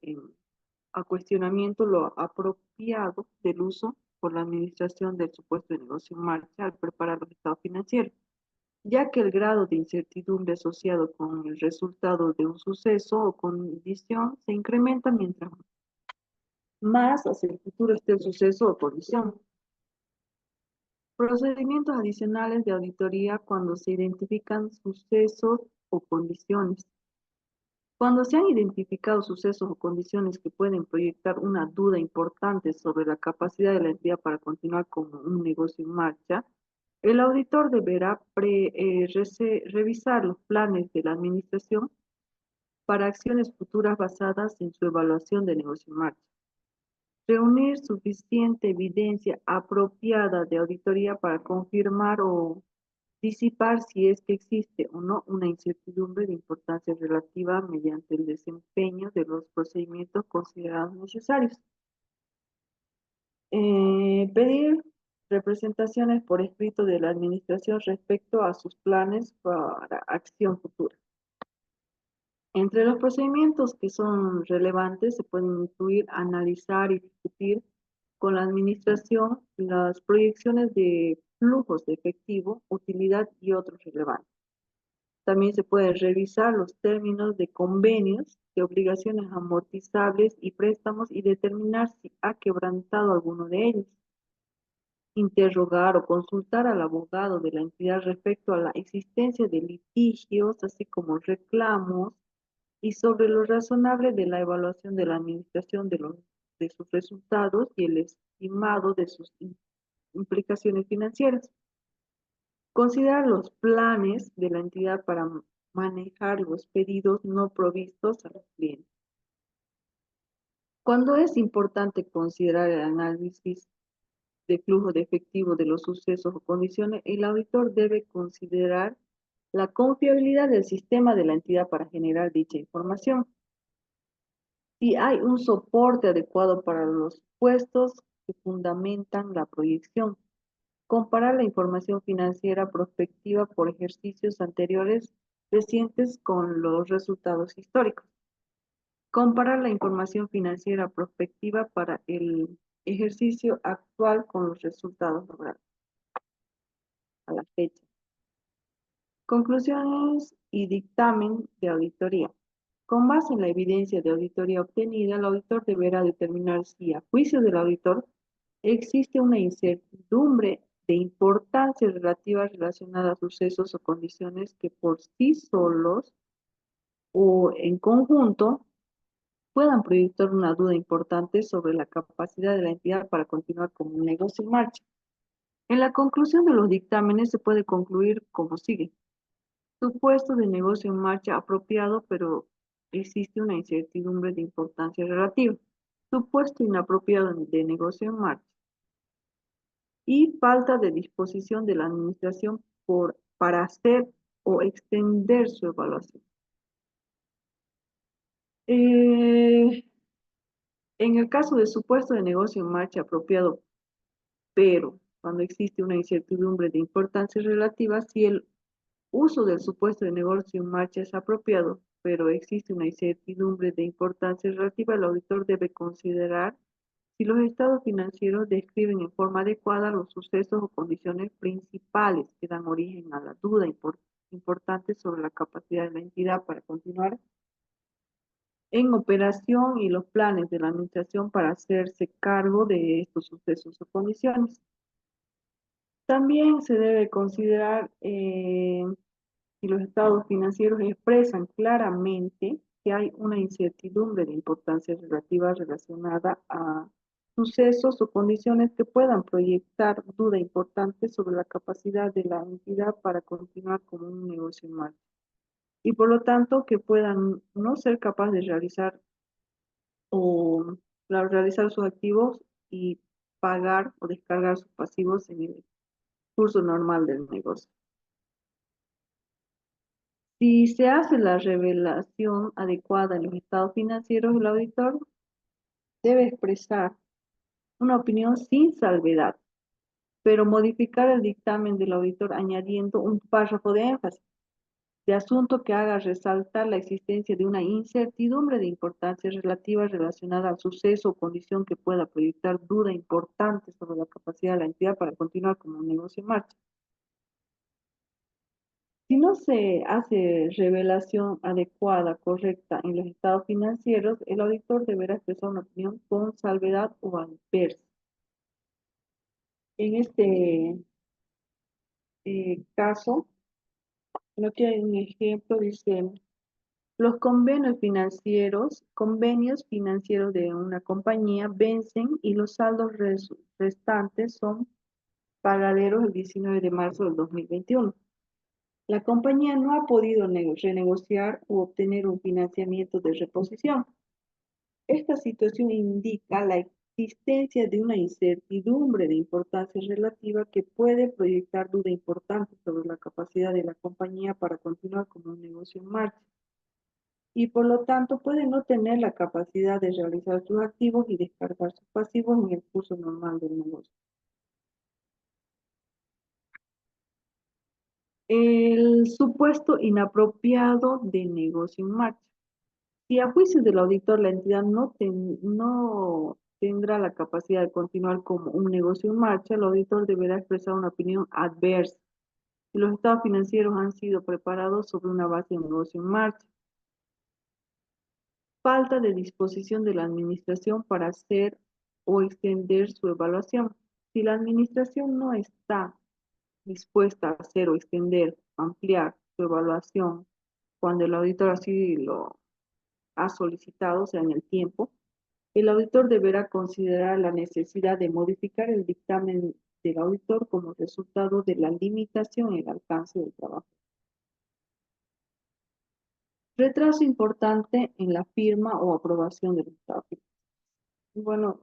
a cuestionamiento lo apropiado del uso por la administración del supuesto de negocio en marcha al preparar los estados financieros, ya que el grado de incertidumbre asociado con el resultado de un suceso o condición se incrementa mientras más hacia el futuro esté el suceso o condición. Procedimientos adicionales de auditoría cuando se identifican sucesos o condiciones. Cuando se han identificado sucesos o condiciones que pueden proyectar una duda importante sobre la capacidad de la entidad para continuar como un negocio en marcha, el auditor deberá revisar los planes de la administración para acciones futuras basadas en su evaluación de negocio en marcha. Reunir suficiente evidencia apropiada de auditoría para confirmar o disipar si es que existe o no una incertidumbre de importancia relativa mediante el desempeño de los procedimientos considerados necesarios. Pedir representaciones por escrito de la administración respecto a sus planes para acción futura. Entre los procedimientos que son relevantes se pueden incluir analizar y discutir con la administración las proyecciones de flujos de efectivo, utilidad y otros relevantes. También se pueden revisar los términos de convenios, de obligaciones amortizables y préstamos y determinar si ha quebrantado alguno de ellos. Interrogar o consultar al abogado de la entidad respecto a la existencia de litigios, así como reclamos, y sobre lo razonable de la evaluación de la administración de sus resultados y el estimado de sus implicaciones financieras. Considerar los planes de la entidad para manejar los pedidos no provistos a los clientes. Cuando es importante considerar el análisis de flujo de efectivo de los sucesos o condiciones, el auditor debe considerar la confiabilidad del sistema de la entidad para generar dicha información. Si hay un soporte adecuado para los puestos que fundamentan la proyección. Comparar la información financiera prospectiva por ejercicios anteriores recientes con los resultados históricos. Comparar la información financiera prospectiva para el ejercicio actual con los resultados logrados a la fecha. Conclusiones y dictamen de auditoría. Con base en la evidencia de auditoría obtenida, el auditor deberá determinar si, a juicio del auditor, existe una incertidumbre de importancia relativa relacionada a sucesos o condiciones que por sí solos o en conjunto puedan proyectar una duda importante sobre la capacidad de la entidad para continuar como un negocio en marcha. En la conclusión de los dictámenes se puede concluir como sigue. Supuesto de negocio en marcha apropiado, pero existe una incertidumbre de importancia relativa. Supuesto inapropiado de negocio en marcha. Y falta de disposición de la administración para hacer o extender su evaluación. En el caso de supuesto de negocio en marcha apropiado, pero cuando existe una incertidumbre de importancia relativa, si el uso del supuesto de negocio en marcha es apropiado, pero existe una incertidumbre de importancia relativa, el auditor debe considerar si los estados financieros describen en forma adecuada los sucesos o condiciones principales que dan origen a la duda importante sobre la capacidad de la entidad para continuar en operación y los planes de la administración para hacerse cargo de estos sucesos o condiciones. También se debe considerar si los estados financieros expresan claramente que hay una incertidumbre de importancia relativa relacionada a sucesos o condiciones que puedan proyectar duda importante sobre la capacidad de la entidad para continuar como un negocio en marcha. Y por lo tanto que puedan no ser capaces de realizar realizar sus activos y pagar o descargar sus pasivos en el curso normal del negocio. Si se hace la revelación adecuada en los estados financieros, el auditor debe expresar una opinión sin salvedad, pero modificar el dictamen del auditor añadiendo un párrafo de énfasis de asunto que haga resaltar la existencia de una incertidumbre de importancia relativa relacionada al suceso o condición que pueda proyectar duda importante sobre la capacidad de la entidad para continuar como un negocio en marcha. Si no se hace revelación adecuada, correcta en los estados financieros, el auditor deberá expresar una opinión con salvedad o adversa. En este caso, aquí hay un ejemplo, dice, los convenios financieros de una compañía vencen y los saldos restantes son pagaderos el 19 de marzo del 2021. La compañía no ha podido renegociar u obtener un financiamiento de reposición. Esta situación indica la existencia de una incertidumbre de importancia relativa que puede proyectar duda importante sobre la capacidad de la compañía para continuar como un negocio en marcha y por lo tanto puede no tener la capacidad de realizar sus activos y descargar sus pasivos en el curso normal del negocio. El supuesto inapropiado de negocio en marcha. Si a juicio del auditor la entidad no tendrá la capacidad de continuar como un negocio en marcha, el auditor deberá expresar una opinión adversa y los estados financieros han sido preparados sobre una base de negocio en marcha. Falta de disposición de la administración para hacer o extender su evaluación. Si la administración no está dispuesta a hacer o extender, ampliar su evaluación cuando el auditor así lo ha solicitado, o sea, en el tiempo, el auditor deberá considerar la necesidad de modificar el dictamen del auditor como resultado de la limitación en el alcance del trabajo. Retraso importante en la firma o aprobación del estado financiero. Bueno,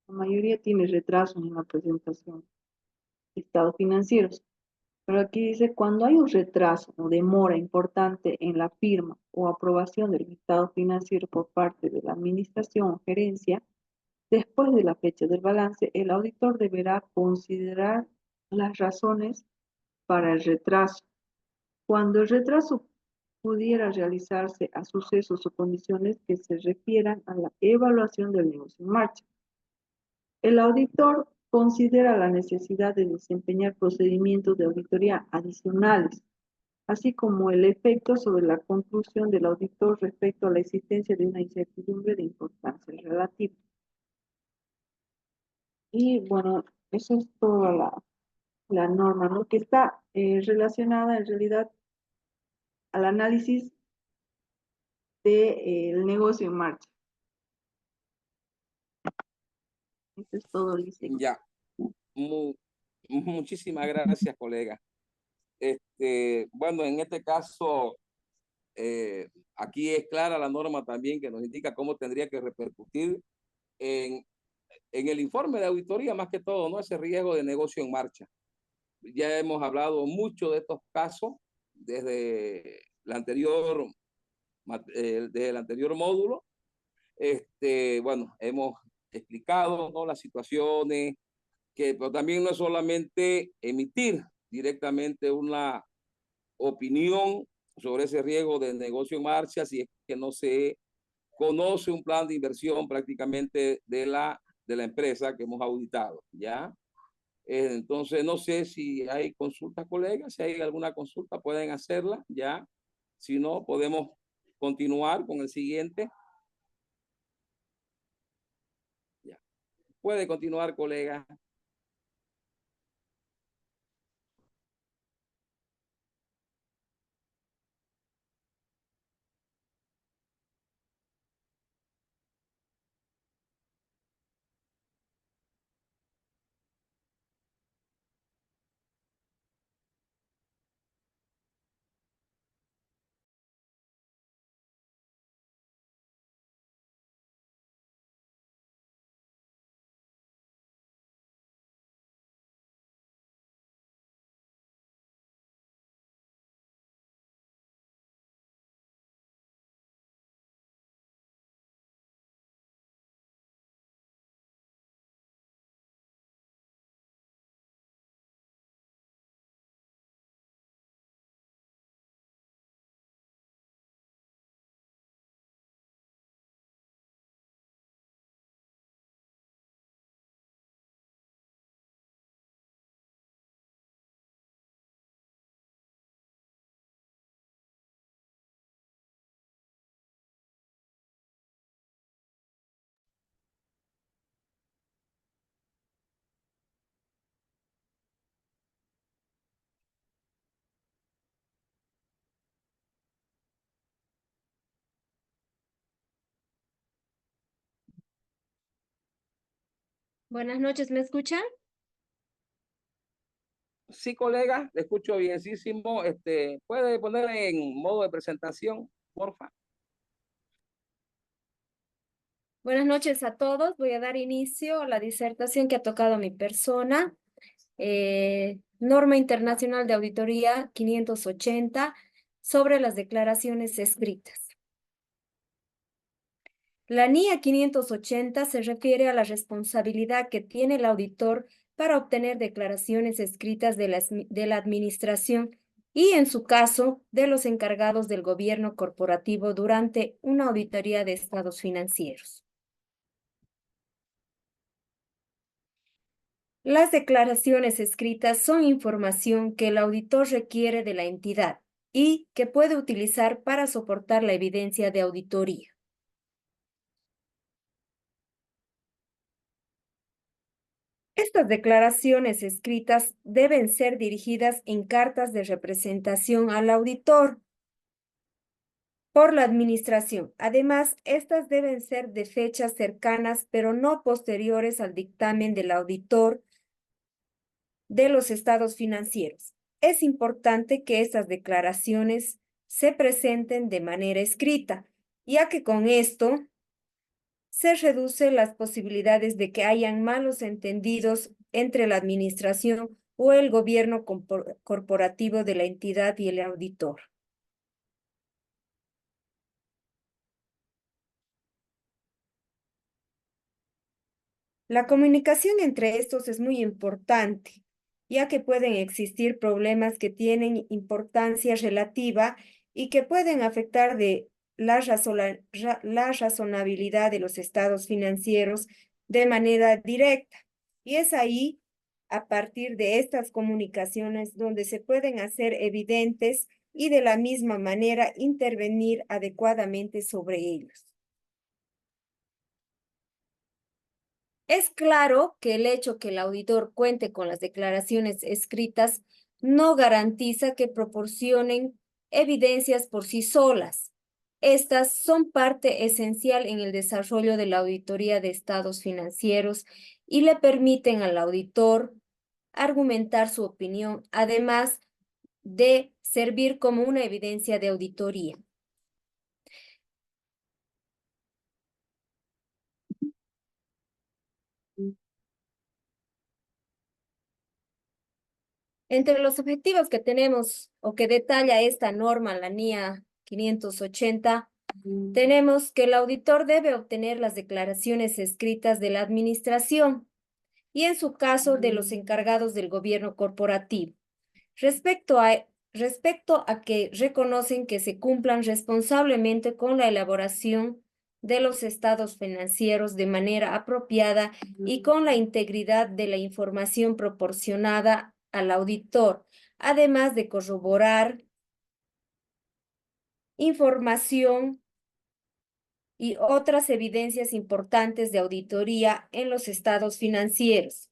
la mayoría tiene retraso en la presentación de estados financieros. Pero aquí dice, cuando hay un retraso o demora importante en la firma o aprobación del estado financiero por parte de la administración o gerencia, después de la fecha del balance, el auditor deberá considerar las razones para el retraso. Cuando el retraso pudiera realizarse a sucesos o condiciones que se refieran a la evaluación del negocio en marcha. El auditor considera la necesidad de desempeñar procedimientos de auditoría adicionales, así como el efecto sobre la conclusión del auditor respecto a la existencia de una incertidumbre de importancia relativa. Y bueno, eso es toda la norma, ¿no? Que está relacionada en realidad al análisis del negocio en marcha. Eso es todo, Lice. Ya. Muchísimas gracias, colega. Bueno, en este caso, aquí es clara la norma también que nos indica cómo tendría que repercutir en el informe de auditoría, más que todo, ¿no? Ese riesgo de negocio en marcha. Ya hemos hablado mucho de estos casos desde desde el anterior módulo. Bueno, hemos explicado, ¿no?, las situaciones, pero también no es solamente emitir directamente una opinión sobre ese riesgo de negocio en marcha, si es que no se conoce un plan de inversión prácticamente de la empresa que hemos auditado, ¿ya? Entonces, no sé si hay consultas, colegas, si hay alguna consulta pueden hacerla, ¿ya? Si no, podemos continuar con el siguiente. Ya. Puede continuar, colega. Buenas noches, ¿me escuchan? Sí, colega, le escucho bienísimo. ¿Puede poner en modo de presentación, porfa? Buenas noches a todos. Voy a dar inicio a la disertación que ha tocado a mi persona. Norma Internacional de Auditoría 580 sobre las declaraciones escritas. La NIA 580 se refiere a la responsabilidad que tiene el auditor para obtener declaraciones escritas de la administración y, en su caso, de los encargados del gobierno corporativo durante una auditoría de estados financieros. Las declaraciones escritas son información que el auditor requiere de la entidad y que puede utilizar para soportar la evidencia de auditoría. Estas declaraciones escritas deben ser dirigidas en cartas de representación al auditor por la administración. Además, estas deben ser de fechas cercanas, pero no posteriores al dictamen del auditor de los estados financieros. Es importante que estas declaraciones se presenten de manera escrita, ya que con esto se reducen las posibilidades de que hayan malos entendidos entre la administración o el gobierno corporativo de la entidad y el auditor. La comunicación entre estos es muy importante, ya que pueden existir problemas que tienen importancia relativa y que pueden afectar de la razonabilidad de los estados financieros de manera directa. Y es ahí, a partir de estas comunicaciones, donde se pueden hacer evidentes y de la misma manera intervenir adecuadamente sobre ellos. Es claro que el hecho que el auditor cuente con las declaraciones escritas no garantiza que proporcionen evidencias por sí solas. Estas son parte esencial en el desarrollo de la auditoría de estados financieros y le permiten al auditor argumentar su opinión, además de servir como una evidencia de auditoría. Entre los objetivos que tenemos o que detalla esta norma, la NIA 580, tenemos que el auditor debe obtener las declaraciones escritas de la administración y en su caso de los encargados del gobierno corporativo. Respecto a que reconocen que se cumplan responsablemente con la elaboración de los estados financieros de manera apropiada y con la integridad de la información proporcionada al auditor, además de corroborar información y otras evidencias importantes de auditoría en los estados financieros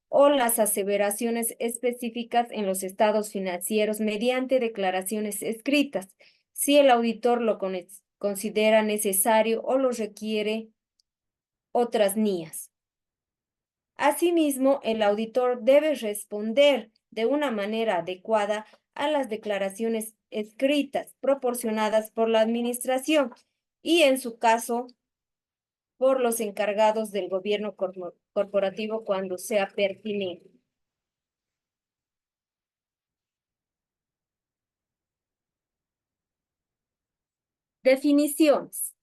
o las aseveraciones específicas en los estados financieros mediante declaraciones escritas, si el auditor lo considera necesario o lo requiere otras NIAs. Asimismo, el auditor debe responder de una manera adecuada a las declaraciones escritas proporcionadas por la administración y, en su caso, por los encargados del gobierno corporativo cuando sea pertinente. Definiciones.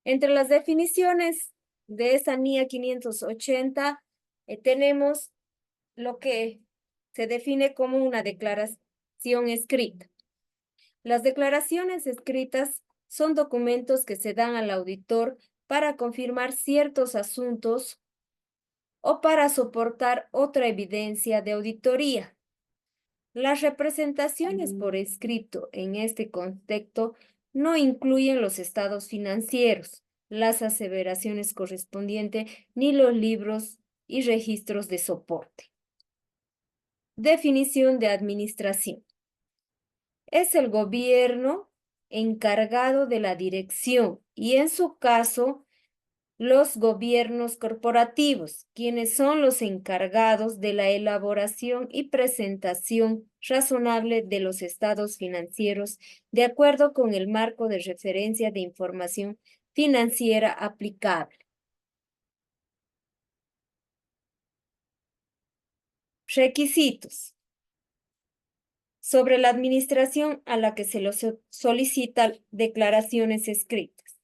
Entre las definiciones de esa NIA 580 tenemos lo que se define como una declaración escrita. Las declaraciones escritas son documentos que se dan al auditor para confirmar ciertos asuntos o para soportar otra evidencia de auditoría. Las representaciones por escrito en este contexto no incluyen los estados financieros, las aseveraciones correspondientes, ni los libros y registros de soporte. Definición de administración. Es el gobierno encargado de la dirección y, en su caso, los gobiernos corporativos, quienes son los encargados de la elaboración y presentación razonable de los estados financieros de acuerdo con el marco de referencia de información financiera aplicable. Requisitos. Sobre la administración a la que se les solicita declaraciones escritas.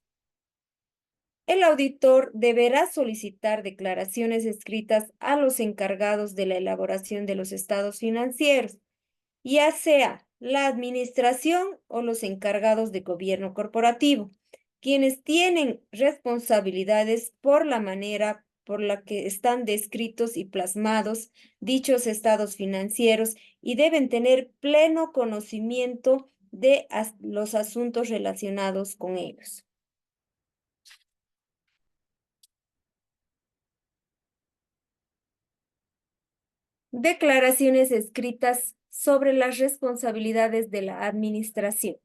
El auditor deberá solicitar declaraciones escritas a los encargados de la elaboración de los estados financieros, ya sea la administración o los encargados de gobierno corporativo, quienes tienen responsabilidades por la manera por la que están descritos y plasmados dichos estados financieros y deben tener pleno conocimiento de los asuntos relacionados con ellos. Declaraciones escritas sobre las responsabilidades de la administración.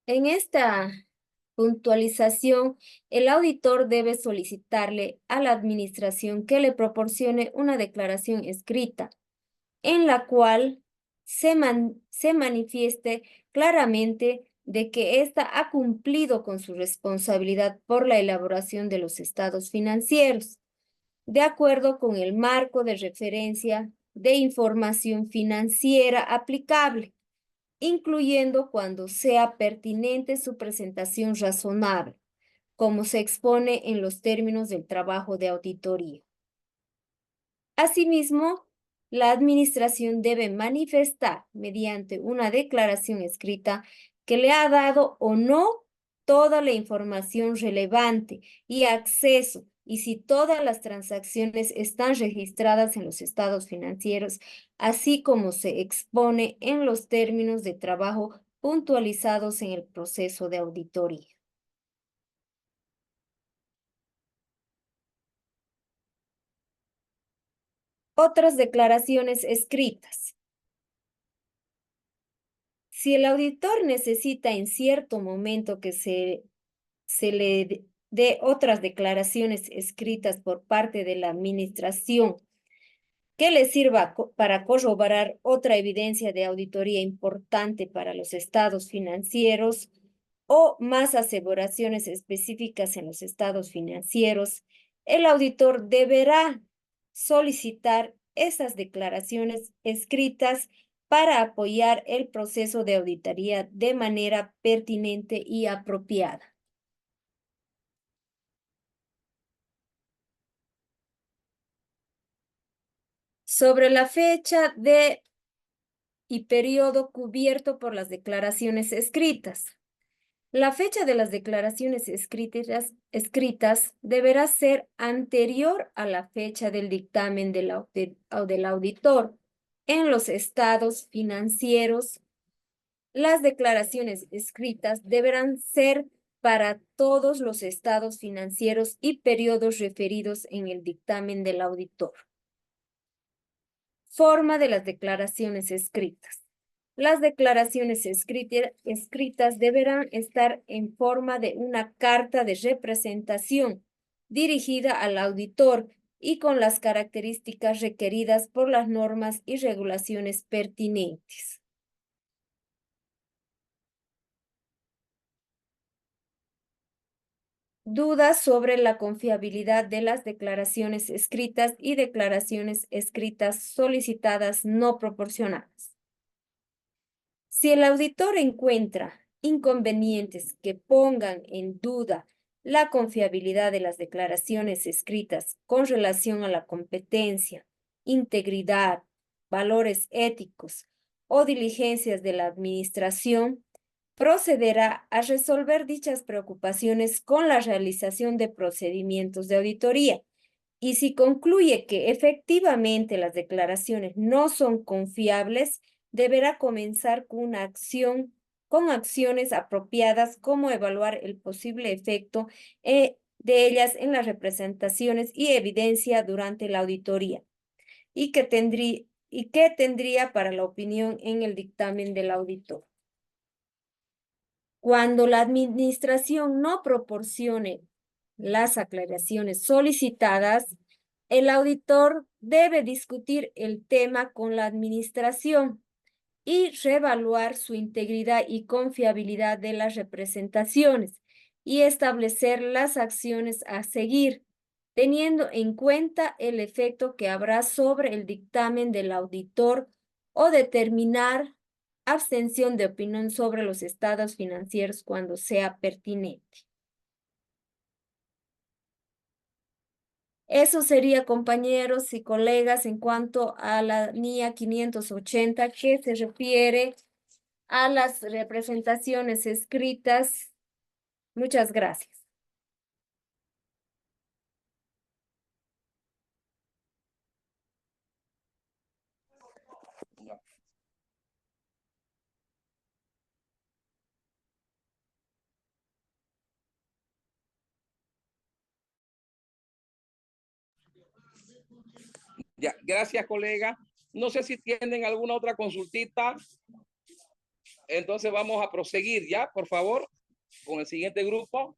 En esta puntualización, el auditor debe solicitarle a la administración que le proporcione una declaración escrita en la cual se manifieste claramente de que ésta ha cumplido con su responsabilidad por la elaboración de los estados financieros, de acuerdo con el marco de referencia de información financiera aplicable, incluyendo cuando sea pertinente su presentación razonable, como se expone en los términos del trabajo de auditoría. Asimismo, la administración debe manifestar mediante una declaración escrita que le ha dado o no toda la información relevante y acceso, y si todas las transacciones están registradas en los estados financieros, así como se expone en los términos de trabajo puntualizados en el proceso de auditoría. Otras declaraciones escritas. Si el auditor necesita en cierto momento que se le dé otras declaraciones escritas por parte de la administración que le sirva para corroborar otra evidencia de auditoría importante para los estados financieros o más aseveraciones específicas en los estados financieros, el auditor deberá solicitar esas declaraciones escritas para apoyar el proceso de auditoría de manera pertinente y apropiada. Sobre la fecha y periodo cubierto por las declaraciones escritas. La fecha de las declaraciones escritas deberá ser anterior a la fecha del dictamen del auditor en los estados financieros. Las declaraciones escritas deberán ser para todos los estados financieros y periodos referidos en el dictamen del auditor. Forma de las declaraciones escritas. Las declaraciones escritas deberán estar en forma de una carta de representación dirigida al auditor y con las características requeridas por las normas y regulaciones pertinentes. Dudas sobre la confiabilidad de las declaraciones escritas y declaraciones escritas solicitadas no proporcionadas. Si el auditor encuentra inconvenientes que pongan en duda la confiabilidad de las declaraciones escritas con relación a la competencia, integridad, valores éticos o diligencias de la administración, procederá a resolver dichas preocupaciones con la realización de procedimientos de auditoría. Y si concluye que efectivamente las declaraciones no son confiables, deberá comenzar con acciones apropiadas como evaluar el posible efecto de ellas en las representaciones y evidencia durante la auditoría y que tendría para la opinión en el dictamen del auditor. Cuando la administración no proporcione las aclaraciones solicitadas, el auditor debe discutir el tema con la administración y reevaluar su integridad y confiabilidad de las representaciones y establecer las acciones a seguir, teniendo en cuenta el efecto que habrá sobre el dictamen del auditor o determinar abstención de opinión sobre los estados financieros cuando sea pertinente. Eso sería, compañeros y colegas, en cuanto a la NIA 580, que se refiere a las representaciones escritas. Muchas gracias. Ya, gracias, colega. No sé si tienen alguna otra consultita. Entonces vamos a proseguir ya, por favor, con el siguiente grupo.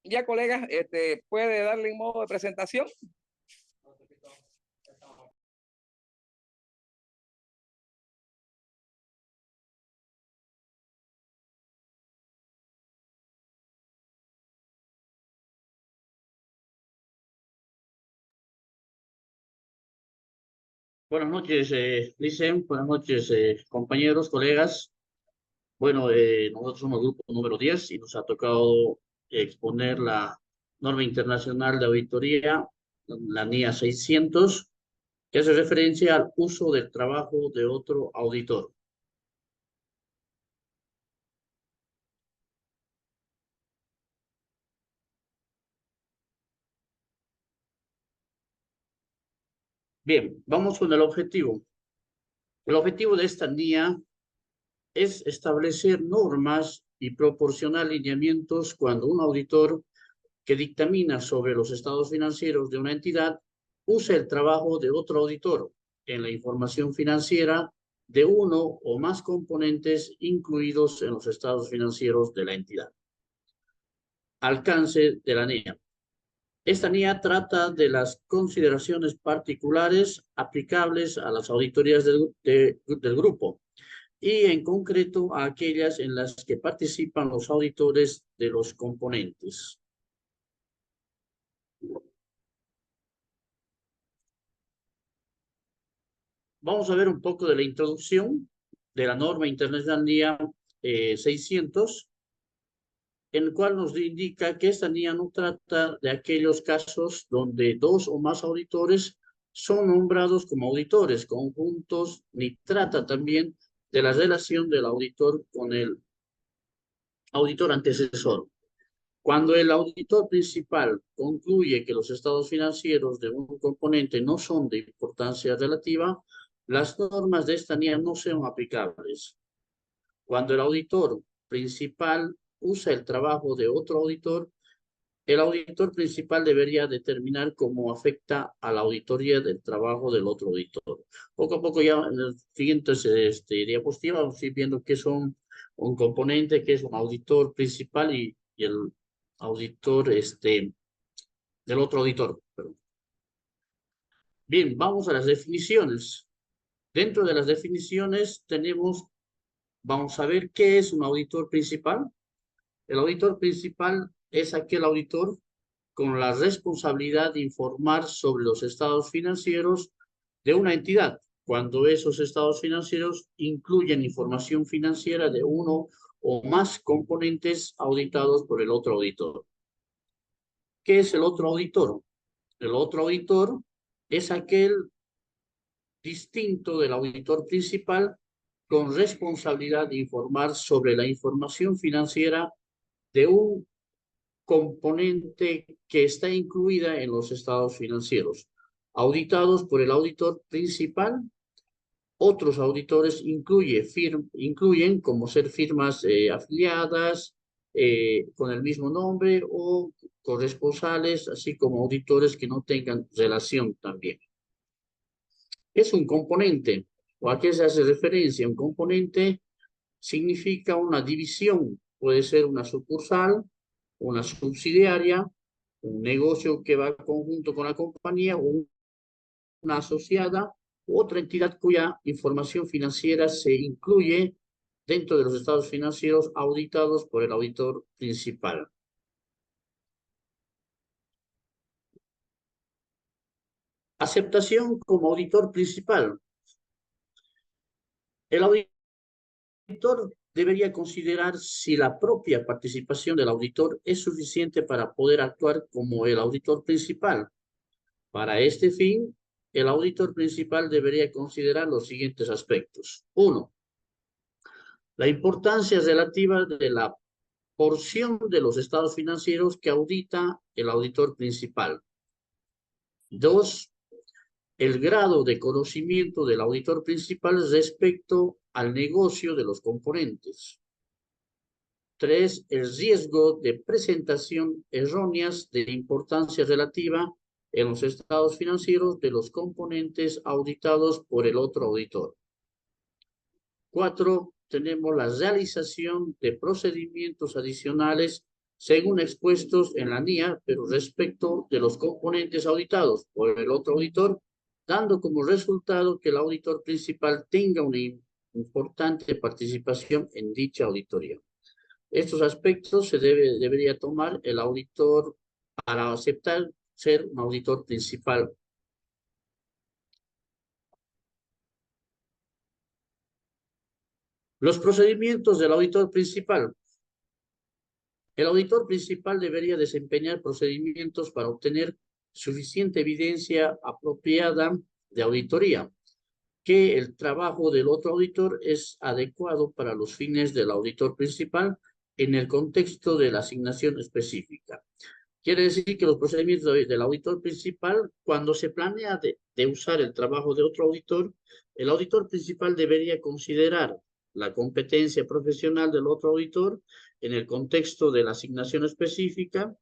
Ya, colega, puede darle en modo de presentación. Buenas noches, Licen. Buenas noches, compañeros, colegas. Bueno, nosotros somos el grupo número 10 y nos ha tocado exponer la norma internacional de auditoría, la NIA 600, que hace referencia al uso del trabajo de otro auditor. Bien, vamos con el objetivo. El objetivo de esta NIA es establecer normas y proporcionar lineamientos cuando un auditor que dictamina sobre los estados financieros de una entidad usa el trabajo de otro auditor en la información financiera de uno o más componentes incluidos en los estados financieros de la entidad. Alcance de la NIA. Esta NIA trata de las consideraciones particulares aplicables a las auditorías del grupo y en concreto a aquellas en las que participan los auditores de los componentes. Vamos a ver un poco de la introducción de la norma internacional NIA 600, en el cual nos indica que esta NIA no trata de aquellos casos donde dos o más auditores son nombrados como auditores conjuntos, ni trata también de la relación del auditor con el auditor antecesor. Cuando el auditor principal concluye que los estados financieros de un componente no son de importancia relativa, las normas de esta NIA no son aplicables. Cuando el auditor principal usa el trabajo de otro auditor, el auditor principal debería determinar cómo afecta a la auditoría del trabajo del otro auditor. Poco a poco ya en el siguiente diapositiva vamos a ir viendo qué son un componente, qué es un auditor principal y el auditor del otro auditor. Perdón. Bien, vamos a las definiciones. Dentro de las definiciones vamos a ver qué es un auditor principal. El auditor principal es aquel auditor con la responsabilidad de informar sobre los estados financieros de una entidad, cuando esos estados financieros incluyen información financiera de uno o más componentes auditados por el otro auditor. ¿Qué es el otro auditor? El otro auditor es aquel distinto del auditor principal con responsabilidad de informar sobre la información financiera de un componente que está incluida en los estados financieros, auditados por el auditor principal. Otros auditores incluyen como ser firmas afiliadas con el mismo nombre o corresponsales, así como auditores que no tengan relación también. Es un componente, o a qué se hace referencia. Un componente significa una división, puede ser una sucursal, una subsidiaria, un negocio que va conjunto con la compañía o una asociada u otra entidad cuya información financiera se incluye dentro de los estados financieros auditados por el auditor principal. Aceptación como auditor principal. El auditor debería considerar si la propia participación del auditor es suficiente para poder actuar como el auditor principal. Para este fin, el auditor principal debería considerar los siguientes aspectos. 1. La importancia relativa de la porción de los estados financieros que audita el auditor principal. 2. El grado de conocimiento del auditor principal respecto al negocio de los componentes. 3. El riesgo de presentación erróneas de importancia relativa en los estados financieros de los componentes auditados por el otro auditor. 4. Tenemos la realización de procedimientos adicionales según expuestos en la NIA, pero respecto de los componentes auditados por el otro auditor, dando como resultado que el auditor principal tenga una importante participación en dicha auditoría. Estos aspectos debería tomar el auditor para aceptar ser un auditor principal. Los procedimientos del auditor principal. El auditor principal debería desempeñar procedimientos para obtener suficiente evidencia apropiada de auditoría, que el trabajo del otro auditor es adecuado para los fines del auditor principal en el contexto de la asignación específica. Quiere decir que los procedimientos del auditor principal, cuando se planea de usar el trabajo de otro auditor, el auditor principal debería considerar la competencia profesional del otro auditor en el contexto de la asignación específica.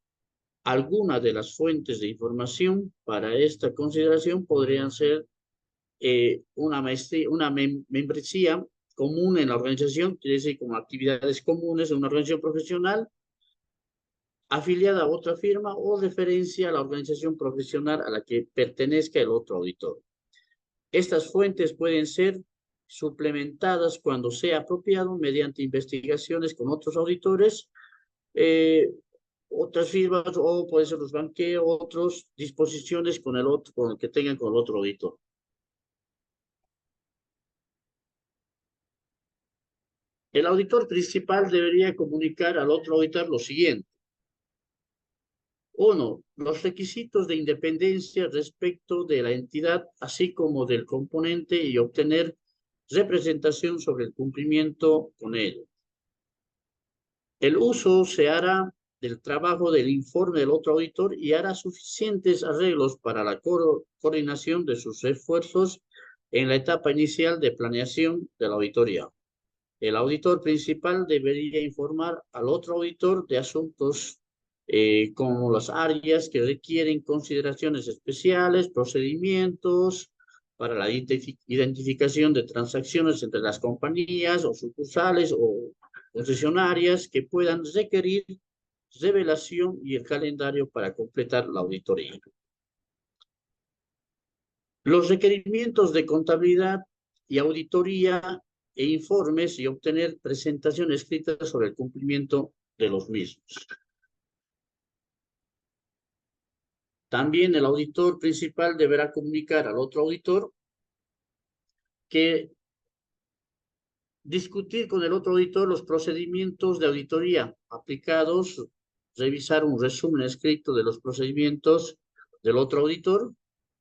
Algunas de las fuentes de información para esta consideración podrían ser una membresía común en la organización, quiere decir como actividades comunes en una organización profesional, afiliada a otra firma o referencia a la organización profesional a la que pertenezca el otro auditor. Estas fuentes pueden ser suplementadas cuando sea apropiado mediante investigaciones con otros auditores, otras firmas, o pueden ser los banqueros, otras disposiciones con el que tengan con el otro auditor. El auditor principal debería comunicar al otro auditor lo siguiente. 1. Los requisitos de independencia respecto de la entidad, así como del componente, y obtener representación sobre el cumplimiento con ello. El uso se hará del trabajo del informe del otro auditor y hará suficientes arreglos para la coordinación de sus esfuerzos en la etapa inicial de planeación de la auditoría. El auditor principal debería informar al otro auditor de asuntos como las áreas que requieren consideraciones especiales, procedimientos para la identificación de transacciones entre las compañías o sucursales o concesionarias que puedan requerir revelación y el calendario para completar la auditoría. Los requerimientos de contabilidad y auditoría e informes y obtener presentación escrita sobre el cumplimiento de los mismos. También el auditor principal deberá comunicar al otro auditor que discutir con el otro auditor los procedimientos de auditoría aplicados, revisar un resumen escrito de los procedimientos del otro auditor.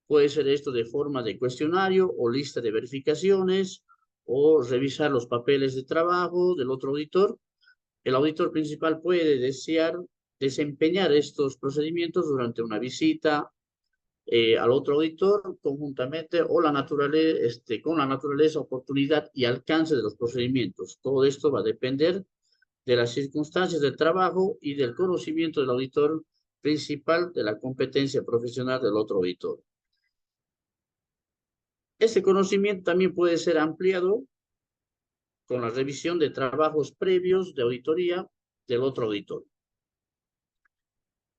Puede ser esto de forma de cuestionario o lista de verificaciones, o revisar los papeles de trabajo del otro auditor. El auditor principal puede desear desempeñar estos procedimientos durante una visita al otro auditor conjuntamente o con la naturaleza, oportunidad y alcance de los procedimientos. Todo esto va a depender de las circunstancias del trabajo y del conocimiento del auditor principal de la competencia profesional del otro auditor. Este conocimiento también puede ser ampliado con la revisión de trabajos previos de auditoría del otro auditor.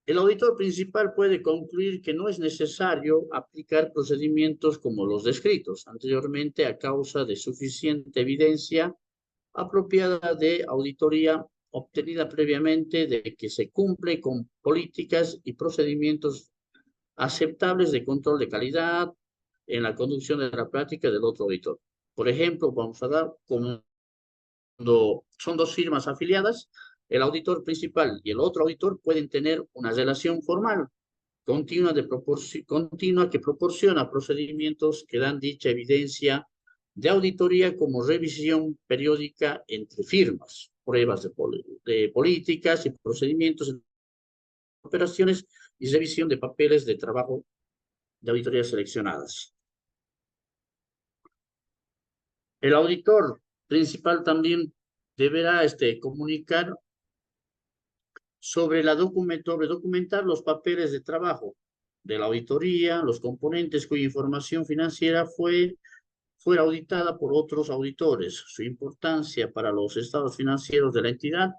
El auditor principal puede concluir que no es necesario aplicar procedimientos como los descritos anteriormente a causa de suficiente evidencia apropiada de auditoría obtenida previamente de que se cumple con políticas y procedimientos aceptables de control de calidad en la conducción de la práctica del otro auditor. Por ejemplo, vamos a dar cuando son dos firmas afiliadas, el auditor principal y el otro auditor pueden tener una relación formal continua que proporciona procedimientos que dan dicha evidencia de auditoría como revisión periódica entre firmas, pruebas de políticas y procedimientos en operaciones y revisión de papeles de trabajo de auditoría seleccionadas. El auditor principal también deberá comunicar sobre documentar los papeles de trabajo de la auditoría, los componentes cuya información financiera fuera auditada por otros auditores, su importancia para los estados financieros de la entidad,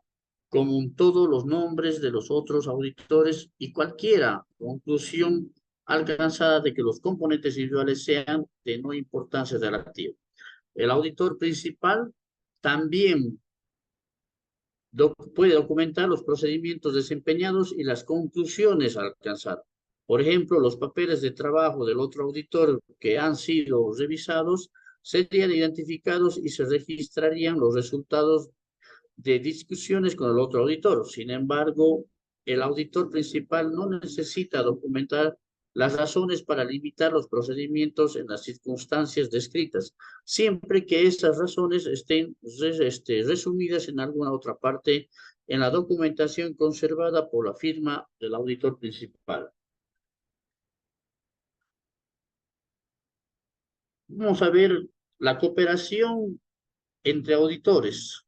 como un todo los nombres de los otros auditores y cualquiera conclusión alcanzada de que los componentes individuales sean de no importancia relativa. El auditor principal también puede documentar los procedimientos desempeñados y las conclusiones alcanzadas. Por ejemplo, los papeles de trabajo del otro auditor que han sido revisados serían identificados y se registrarían los resultados de discusiones con el otro auditor. Sin embargo, el auditor principal no necesita documentar las razones para limitar los procedimientos en las circunstancias descritas, siempre que esas razones estén resumidas en alguna otra parte en la documentación conservada por la firma del auditor principal. Vamos a ver la cooperación entre auditores.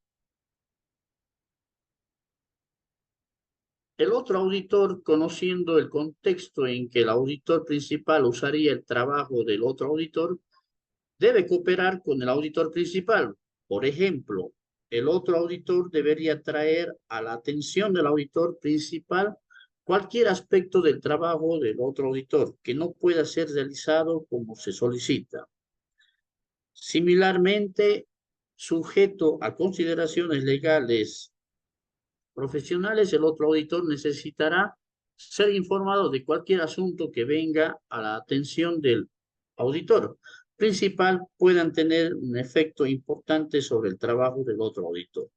El otro auditor, conociendo el contexto en que el auditor principal usaría el trabajo del otro auditor, debe cooperar con el auditor principal. Por ejemplo, el otro auditor debería traer a la atención del auditor principal cualquier aspecto del trabajo del otro auditor que no pueda ser realizado como se solicita. Similarmente, sujeto a consideraciones legales profesionales, el otro auditor necesitará ser informado de cualquier asunto que venga a la atención del auditor principal puedan tener un efecto importante sobre el trabajo del otro auditor.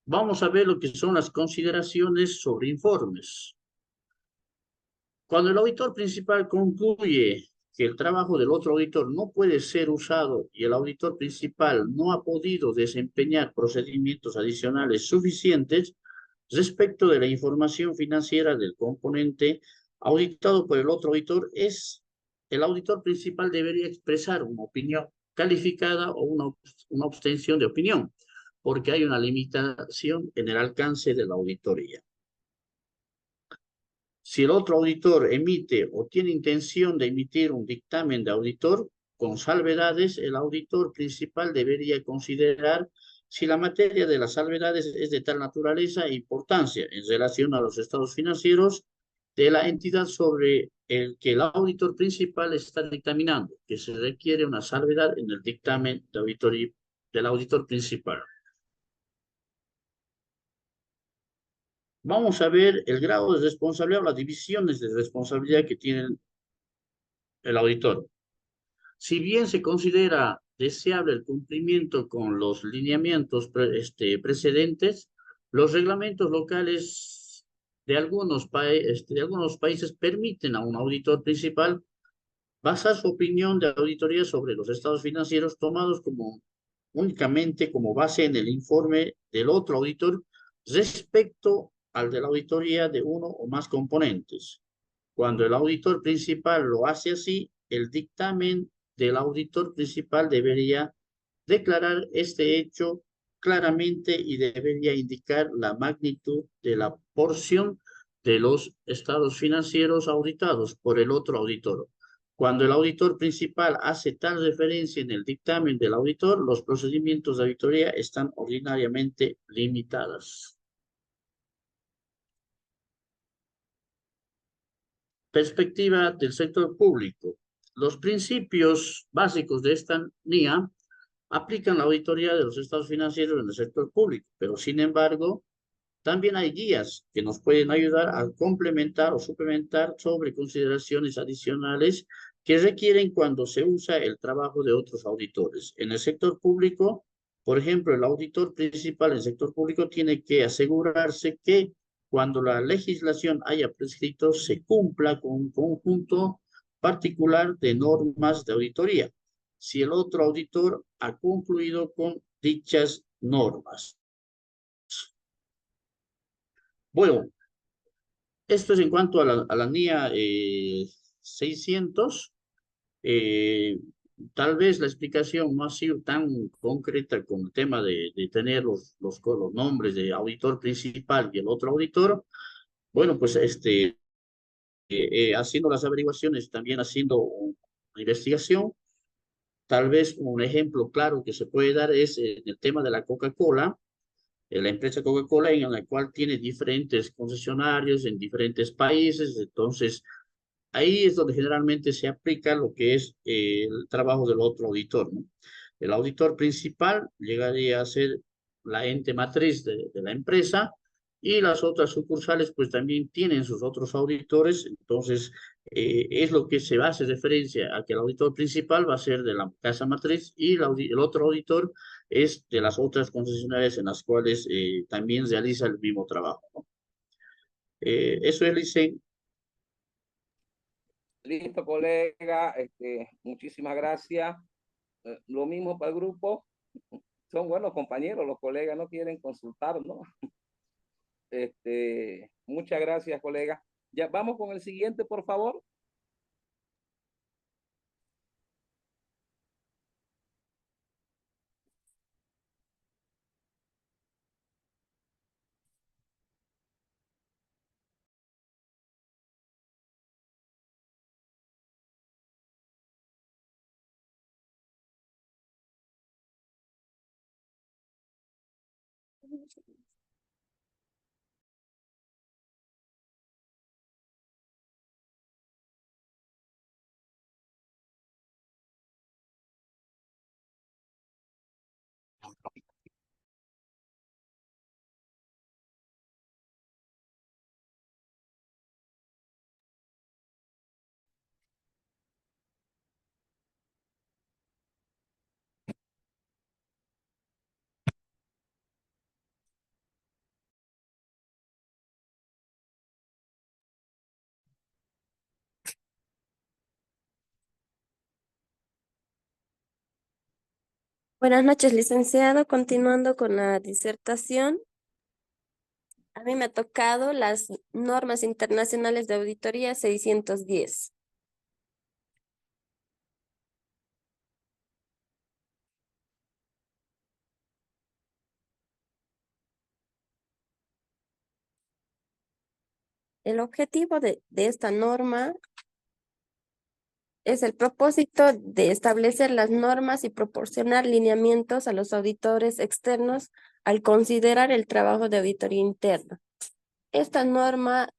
Vamos a ver lo que son las consideraciones sobre informes. Cuando el auditor principal concluye que el trabajo del otro auditor no puede ser usado y el auditor principal no ha podido desempeñar procedimientos adicionales suficientes respecto de la información financiera del componente auditado por el otro auditor, el auditor principal debería expresar una opinión calificada o una abstención de opinión, porque hay una limitación en el alcance de la auditoría. Si el otro auditor emite o tiene intención de emitir un dictamen de auditor con salvedades, el auditor principal debería considerar si la materia de las salvedades es de tal naturaleza e importancia en relación a los estados financieros de la entidad sobre el que el auditor principal está dictaminando, que se requiere una salvedad en el dictamen de auditoría del auditor principal. Vamos a ver el grado de responsabilidad o las divisiones de responsabilidad que tiene el auditor. Si bien se considera deseable el cumplimiento con los lineamientos precedentes, los reglamentos locales de algunos países permiten a un auditor principal basar su opinión de auditoría sobre los estados financieros tomados únicamente como base en el informe del otro auditor respecto al de la auditoría de uno o más componentes. Cuando el auditor principal lo hace así, el dictamen del auditor principal debería declarar este hecho claramente y debería indicar la magnitud de la porción de los estados financieros auditados por el otro auditor, Cuando el auditor principal hace tal referencia en el dictamen del auditor, los procedimientos de auditoría están ordinariamente limitados. Perspectiva del sector público. Los principios básicos de esta NIA aplican la auditoría de los estados financieros en el sector público, pero sin embargo, también hay guías que nos pueden ayudar a complementar o suplementar sobre consideraciones adicionales que requieren cuando se usa el trabajo de otros auditores. En el sector público, por ejemplo, el auditor principal del sector público tiene que asegurarse que cuando la legislación haya prescrito se cumpla con un conjunto particular de normas de auditoría, si el otro auditor ha concluido con dichas normas. Bueno, esto es en cuanto a la NIA 600. Eh, Tal vez la explicación no ha sido tan concreta con el tema de tener los nombres de auditor principal y el otro auditor. Bueno, pues haciendo las averiguaciones, también haciendo una investigación, tal vez un ejemplo claro que se puede dar es en el tema de la Coca-Cola, la empresa Coca-Cola en la cual tiene diferentes concesionarios en diferentes países. Entonces ahí es donde generalmente se aplica lo que es el trabajo del otro auditor, ¿no? El auditor principal llegaría a ser la ente matriz de la empresa, y las otras sucursales pues también tienen sus otros auditores. Entonces es lo que se hace referencia a que el auditor principal va a ser de la casa matriz y el otro auditor es de las otras concesionarias en las cuales también realiza el mismo trabajo, ¿no? Eso es, Licen. Listo, colega. Muchísimas gracias. Lo mismo para el grupo. Son buenos compañeros, los colegas no quieren consultar, ¿no? Muchas gracias, colega. Ya vamos con el siguiente, por favor. Buenas noches, licenciado. Continuando con la disertación, a mí me ha tocado las normas internacionales de auditoría 610. El objetivo de esta norma es el propósito de establecer las normas y proporcionar lineamientos a los auditores externos al considerar el trabajo de auditoría interna. Esta norma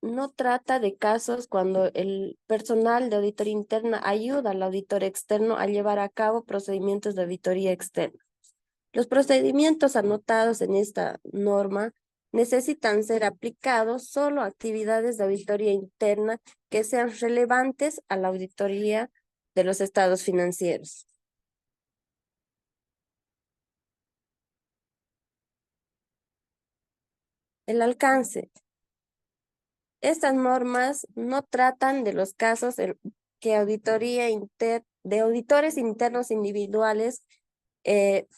no trata de casos cuando el personal de auditoría interna ayuda al auditor externo a llevar a cabo procedimientos de auditoría externa. Los procedimientos anotados en esta norma necesitan ser aplicados solo a actividades de auditoría interna que sean relevantes a la auditoría de los estados financieros. El alcance. Estas normas no tratan de los casos en que de auditores internos individuales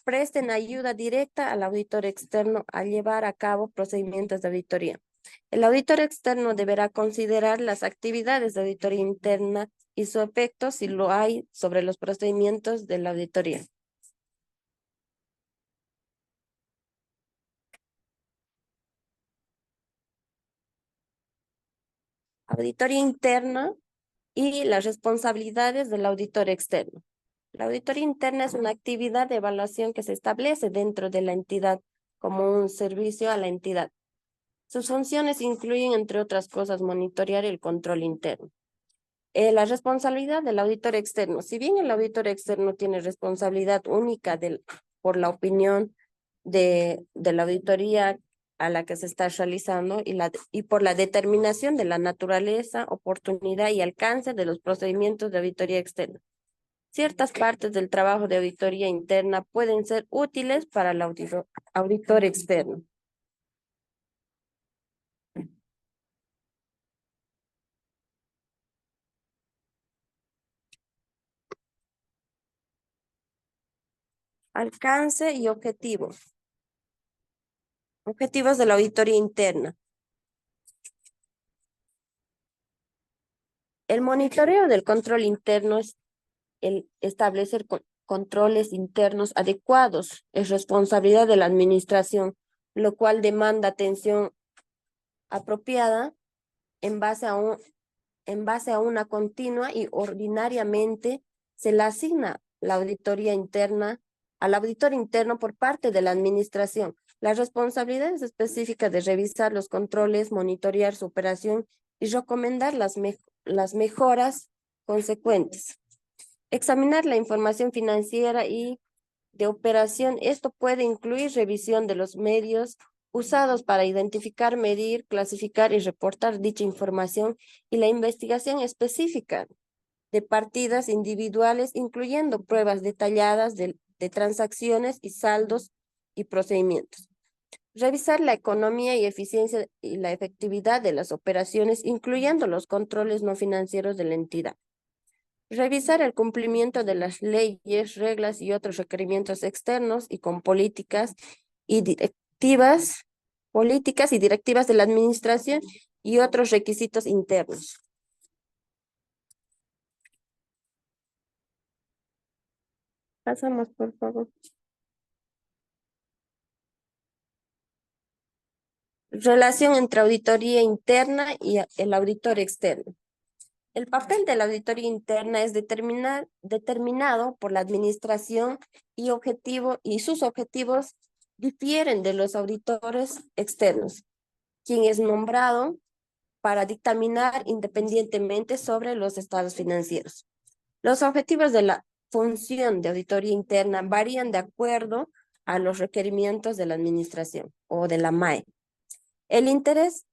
presten ayuda directa al auditor externo al llevar a cabo procedimientos de auditoría. El auditor externo deberá considerar las actividades de auditoría interna y su efecto, si lo hay, sobre los procedimientos de la auditoría. Auditoría interna y las responsabilidades del auditor externo. La auditoría interna es una actividad de evaluación que se establece dentro de la entidad como un servicio a la entidad. Sus funciones incluyen, entre otras cosas, monitorear el control interno. La responsabilidad del auditor externo. Si bien el auditor externo tiene responsabilidad única por la opinión de la auditoría a la que se está realizando y por la determinación de la naturaleza, oportunidad y alcance de los procedimientos de auditoría externa. Ciertas partes del trabajo de auditoría interna pueden ser útiles para el auditor externo. Alcance y objetivos. Objetivos de la auditoría interna. El monitoreo del control interno es el establecer controles internos adecuados. Es responsabilidad de la administración, lo cual demanda atención apropiada en base a una continua y ordinariamente se le asigna la auditoría interna al auditor interno por parte de la administración. Las responsabilidades específicas de revisar los controles, monitorear su operación y recomendar las mejoras consecuentes. Examinar la información financiera y de operación. Esto puede incluir revisión de los medios usados para identificar, medir, clasificar y reportar dicha información y la investigación específica de partidas individuales, incluyendo pruebas detalladas de transacciones y saldos y procedimientos. Revisar la economía y eficiencia y la efectividad de las operaciones, incluyendo los controles no financieros de la entidad. Revisar el cumplimiento de las leyes, reglas y otros requerimientos externos y con políticas y directivas de la administración y otros requisitos internos. Pasamos, por favor. Relación entre auditoría interna y el auditor externo. El papel de la auditoría interna es determinado por la administración y sus objetivos difieren de los auditores externos, quien es nombrado para dictaminar independientemente sobre los estados financieros. Los objetivos de la función de auditoría interna varían de acuerdo a los requerimientos de la administración o de la MAE. El interés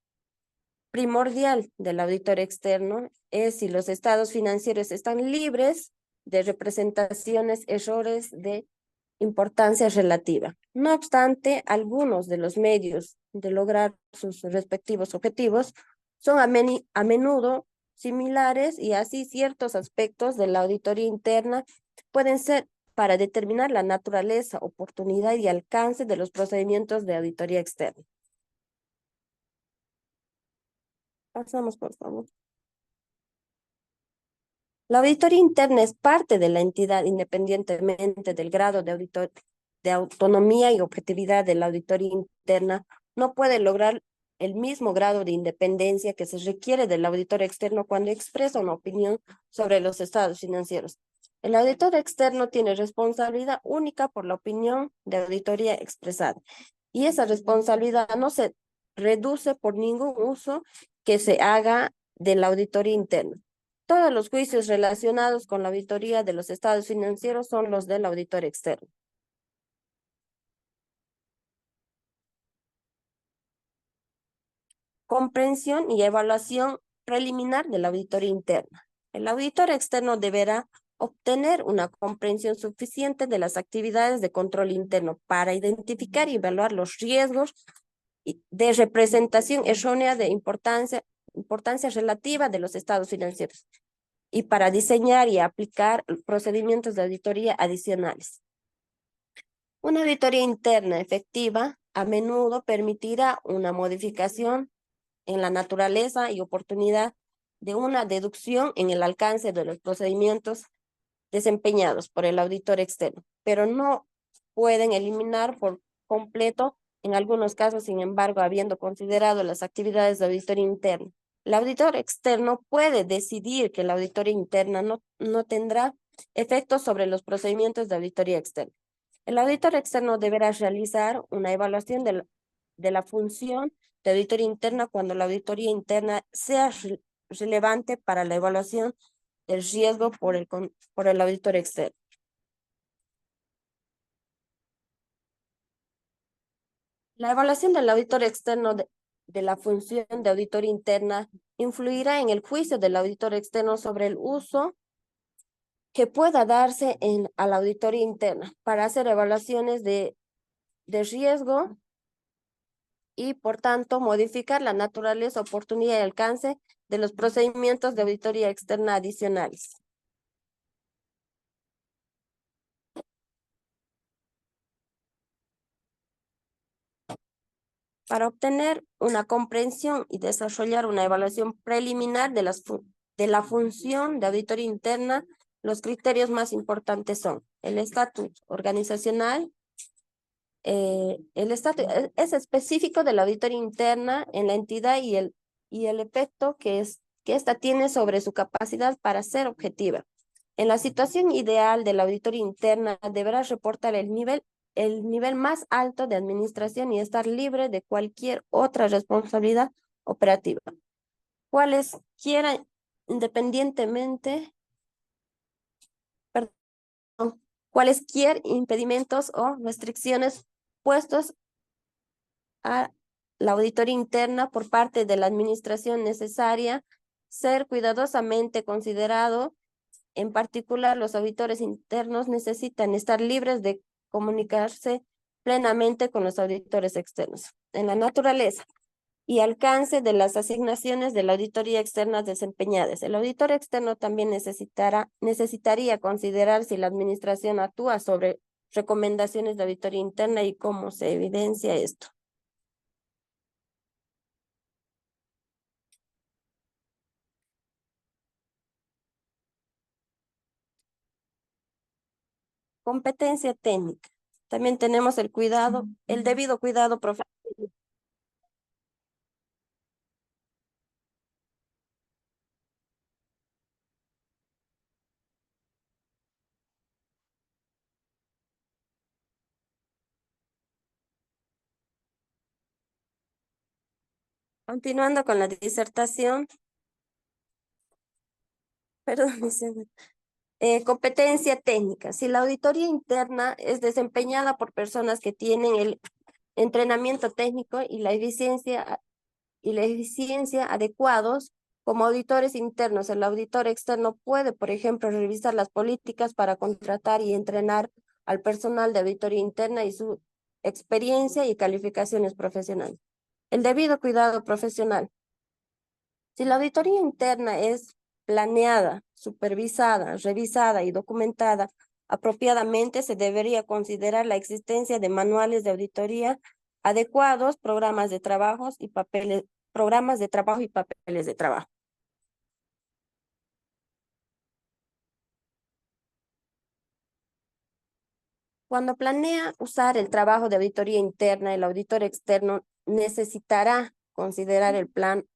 primordial del auditor externo es si los estados financieros están libres de representaciones, errores de importancia relativa. No obstante, algunos de los medios de lograr sus respectivos objetivos son a menudo similares y así ciertos aspectos de la auditoría interna pueden ser para determinar la naturaleza, oportunidad y alcance de los procedimientos de auditoría externa. Pasamos, por favor. La auditoría interna es parte de la entidad independientemente del grado de autonomía y objetividad de la auditoría interna. No puede lograr el mismo grado de independencia que se requiere del auditor externo cuando expresa una opinión sobre los estados financieros. El auditor externo tiene responsabilidad única por la opinión de auditoría expresada y esa responsabilidad no se reduce por ningún uso que se haga de la auditoría interna. Todos los juicios relacionados con la auditoría de los estados financieros son los del auditor externo. Comprensión y evaluación preliminar de la auditoría interna. El auditor externo deberá obtener una comprensión suficiente de las actividades de control interno para identificar y evaluar los riesgos de representación errónea de importancia relativa de los estados financieros y para diseñar y aplicar procedimientos de auditoría adicionales. Una auditoría interna efectiva a menudo permitirá una modificación en la naturaleza y oportunidad de una deducción en el alcance de los procedimientos desempeñados por el auditor externo, pero no pueden eliminar por completo en algunos casos, sin embargo, habiendo considerado las actividades de auditoría interna. El auditor externo puede decidir que la auditoría interna no tendrá efectos sobre los procedimientos de auditoría externa. El auditor externo deberá realizar una evaluación de la función de auditoría interna cuando la auditoría interna sea relevante para la evaluación del riesgo por el auditor externo. La evaluación del auditor externo de la función de auditoría interna influirá en el juicio del auditor externo sobre el uso que pueda darse a la auditoría interna para hacer evaluaciones de riesgo y, por tanto, modificar la naturaleza, oportunidad y alcance de los procedimientos de auditoría externa adicionales. Para obtener una comprensión y desarrollar una evaluación preliminar de la función de auditoría interna, los criterios más importantes son el estatus organizacional. El estatus es específico de la auditoría interna en la entidad y el efecto que ésta tiene sobre su capacidad para ser objetiva. En la situación ideal de la auditoría interna deberá reportar el nivel más alto de administración y estar libre de cualquier otra responsabilidad operativa. Cualesquiera cualesquier impedimentos o restricciones puestos a la auditoría interna por parte de la administración necesaria ser cuidadosamente considerado. En particular, los auditores internos necesitan estar libres de comunicarse plenamente con los auditores externos. En la naturaleza y alcance de las asignaciones de la auditoría externa desempeñadas. El auditor externo también necesitaría considerar si la administración actúa sobre recomendaciones de auditoría interna y cómo se evidencia esto. Competencia técnica. También tenemos el debido cuidado profesional. Continuando con la disertación. Perdón, competencia técnica. Si la auditoría interna es desempeñada por personas que tienen el entrenamiento técnico y la eficiencia adecuados, como auditores internos, el auditor externo puede, por ejemplo, revisar las políticas para contratar y entrenar al personal de auditoría interna y su experiencia y calificaciones profesionales. El debido cuidado profesional. Si la auditoría interna es planeada, supervisada, revisada y documentada apropiadamente, se debería considerar la existencia de manuales de auditoría adecuados, programas de trabajo y papeles de trabajo. Cuando planea usar el trabajo de auditoría interna, el auditor externo necesitará considerar el plan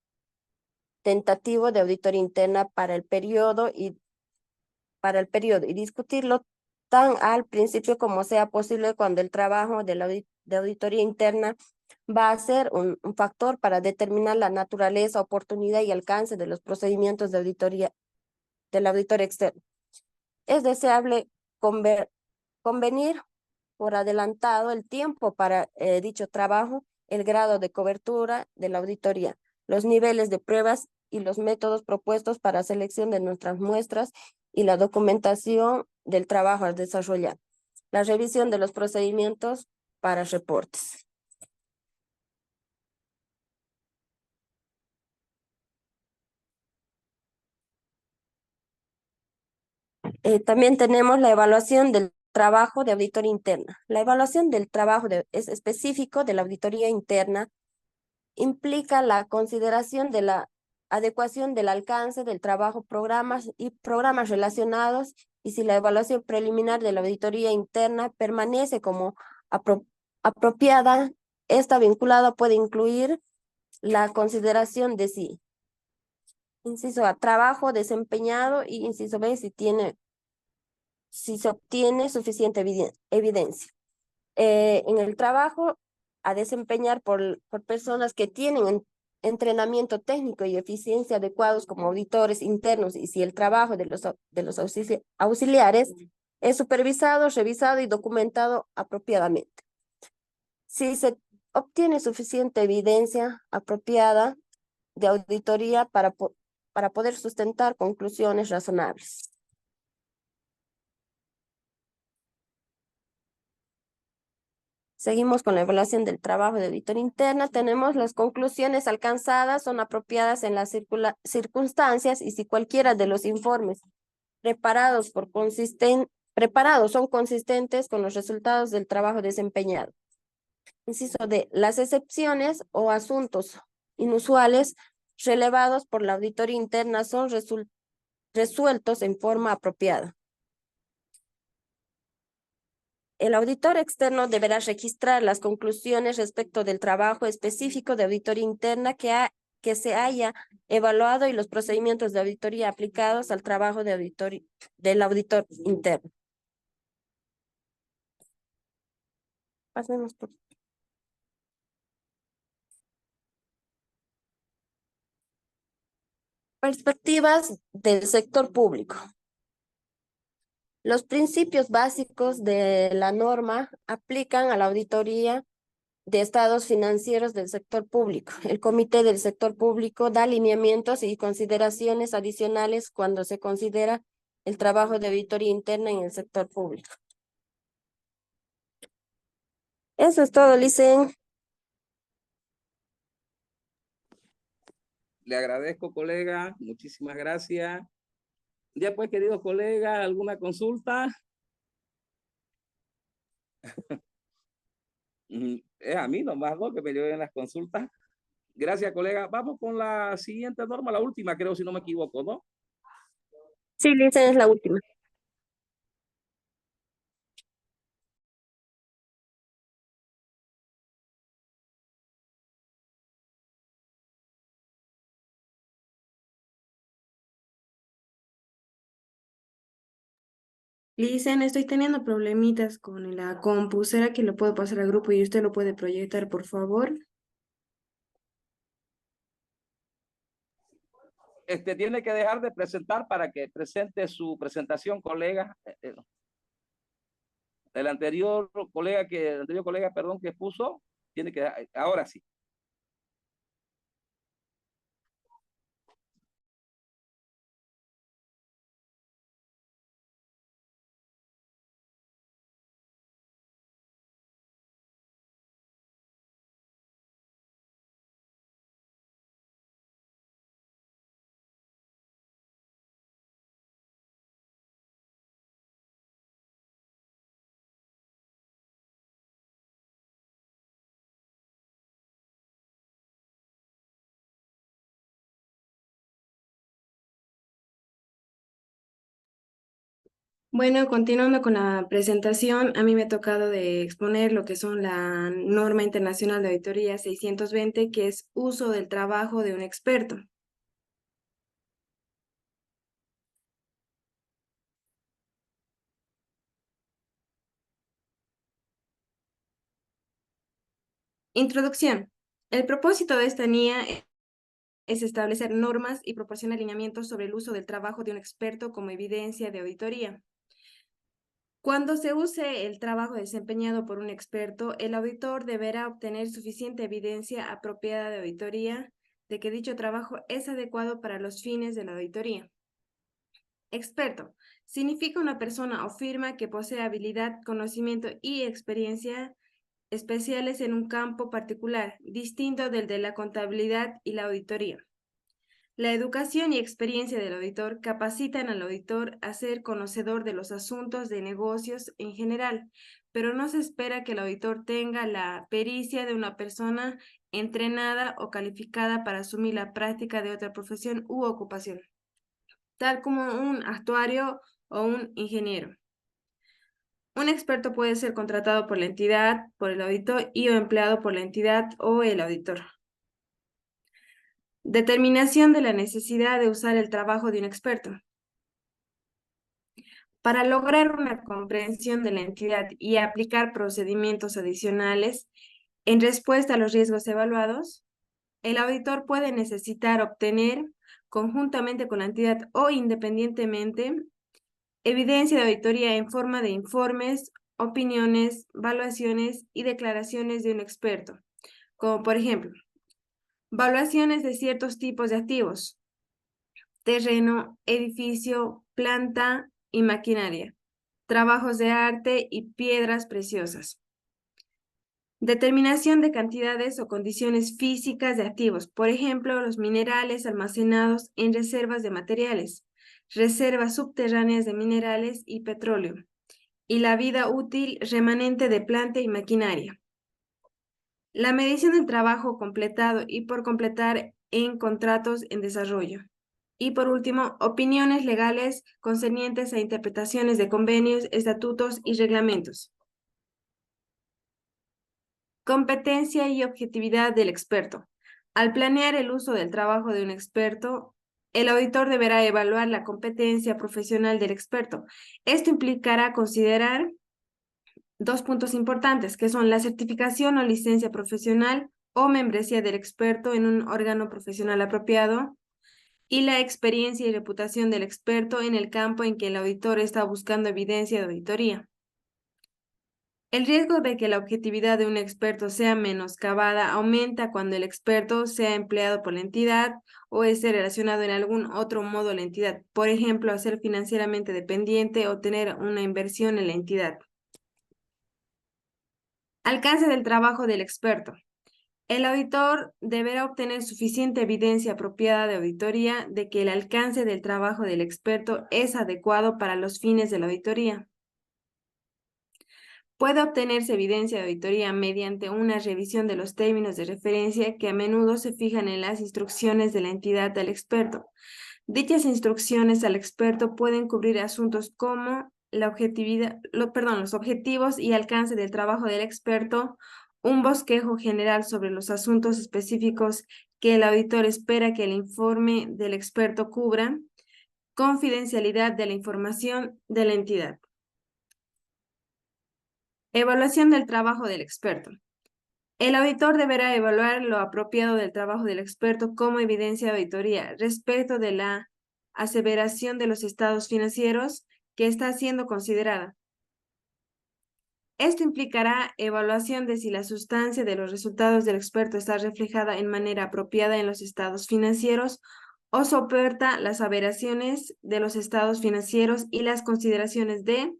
tentativo de auditoría interna para el periodo y discutirlo tan al principio como sea posible cuando el trabajo de auditoría interna va a ser un factor para determinar la naturaleza, oportunidad y alcance de los procedimientos de auditoría del auditor externo. Es deseable convenir por adelantado el tiempo para dicho trabajo, el grado de cobertura de la auditoría, los niveles de pruebas y los métodos propuestos para selección de nuestras muestras y la documentación del trabajo a desarrollar, la revisión de los procedimientos para reportes. También tenemos la evaluación del trabajo de auditoría interna. La evaluación del trabajo es específico de la auditoría interna, implica la consideración de la adecuación del alcance del trabajo, programas relacionados, y si la evaluación preliminar de la auditoría interna permanece como apropiada, esta vinculada puede incluir la consideración de si Inciso A, trabajo desempeñado, y inciso B, si se obtiene suficiente evidencia. En el trabajo a desempeñar por personas que tienen entrenamiento técnico y eficiencia adecuados como auditores internos, y si el trabajo de los auxiliares es supervisado, revisado y documentado apropiadamente. Si se obtiene suficiente evidencia apropiada de auditoría para poder sustentar conclusiones razonables. Seguimos con la evaluación del trabajo de auditoría interna. Tenemos las conclusiones alcanzadas son apropiadas en las circunstancias, y si cualquiera de los informes preparados son consistentes con los resultados del trabajo desempeñado. Inciso D, las excepciones o asuntos inusuales relevados por la auditoría interna son resueltos en forma apropiada. El auditor externo deberá registrar las conclusiones respecto del trabajo específico de auditoría interna que se haya evaluado y los procedimientos de auditoría aplicados al trabajo del auditor interno. Pasemos por... Perspectivas del sector público. Los principios básicos de la norma aplican a la auditoría de estados financieros del sector público. El Comité del Sector Público da lineamientos y consideraciones adicionales cuando se considera el trabajo de auditoría interna en el sector público. Eso es todo, Licen. Le agradezco, colega. Muchísimas gracias. Ya pues, queridos colegas, ¿alguna consulta? Es a mí nomás, ¿no?, que me lleven las consultas. Gracias, colega. Vamos con la siguiente norma, la última, creo, si no me equivoco, ¿no? Sí, Licen, es la última. Licen, estoy teniendo problemitas con la compu. ¿Será que lo puedo pasar al grupo y usted lo puede proyectar, por favor? Tiene que dejar de presentar para que presente su presentación, colega. El anterior colega que puso, tiene que, ahora sí. Bueno, continuando con la presentación, a mí me ha tocado de exponer lo que son la norma internacional de auditoría 620, que es uso del trabajo de un experto. Introducción. El propósito de esta NIA es establecer normas y proporcionar alineamientos sobre el uso del trabajo de un experto como evidencia de auditoría. Cuando se use el trabajo desempeñado por un experto, el auditor deberá obtener suficiente evidencia apropiada de auditoría de que dicho trabajo es adecuado para los fines de la auditoría. Experto significa una persona o firma que posee habilidad, conocimiento y experiencia especiales en un campo particular, distinto del de la contabilidad y la auditoría. La educación y experiencia del auditor capacitan al auditor a ser conocedor de los asuntos de negocios en general, pero no se espera que el auditor tenga la pericia de una persona entrenada o calificada para asumir la práctica de otra profesión u ocupación, tal como un actuario o un ingeniero. Un experto puede ser contratado por la entidad, por el auditor y o empleado por la entidad o el auditor. Determinación de la necesidad de usar el trabajo de un experto. Para lograr una comprensión de la entidad y aplicar procedimientos adicionales en respuesta a los riesgos evaluados, el auditor puede necesitar obtener, conjuntamente con la entidad o independientemente, evidencia de auditoría en forma de informes, opiniones, evaluaciones y declaraciones de un experto, como por ejemplo, evaluaciones de ciertos tipos de activos, terreno, edificio, planta y maquinaria, trabajos de arte y piedras preciosas. Determinación de cantidades o condiciones físicas de activos, por ejemplo, los minerales almacenados en reservas de materiales, reservas subterráneas de minerales y petróleo, y la vida útil remanente de planta y maquinaria. La medición del trabajo completado y por completar en contratos en desarrollo. Y por último, opiniones legales concernientes a interpretaciones de convenios, estatutos y reglamentos. Competencia y objetividad del experto. Al planear el uso del trabajo de un experto, el auditor deberá evaluar la competencia profesional del experto. Esto implicará considerar dos puntos importantes, que son la certificación o licencia profesional o membresía del experto en un órgano profesional apropiado, y la experiencia y reputación del experto en el campo en que el auditor está buscando evidencia de auditoría. El riesgo de que la objetividad de un experto sea menoscabada aumenta cuando el experto sea empleado por la entidad o esté relacionado en algún otro modo a la entidad, por ejemplo, a ser financieramente dependiente o tener una inversión en la entidad. Alcance del trabajo del experto. El auditor deberá obtener suficiente evidencia apropiada de auditoría de que el alcance del trabajo del experto es adecuado para los fines de la auditoría. Puede obtenerse evidencia de auditoría mediante una revisión de los términos de referencia que a menudo se fijan en las instrucciones de la entidad al experto. Dichas instrucciones al experto pueden cubrir asuntos como la objetividad, los objetivos y alcance del trabajo del experto, un bosquejo general sobre los asuntos específicos que el auditor espera que el informe del experto cubra, confidencialidad de la información de la entidad. Evaluación del trabajo del experto. El auditor deberá evaluar lo apropiado del trabajo del experto como evidencia de auditoría respecto de la aseveración de los estados financieros que está siendo considerada. Esto implicará evaluación de si la sustancia de los resultados del experto está reflejada en manera apropiada en los estados financieros o soporta las aseveraciones de los estados financieros y las consideraciones de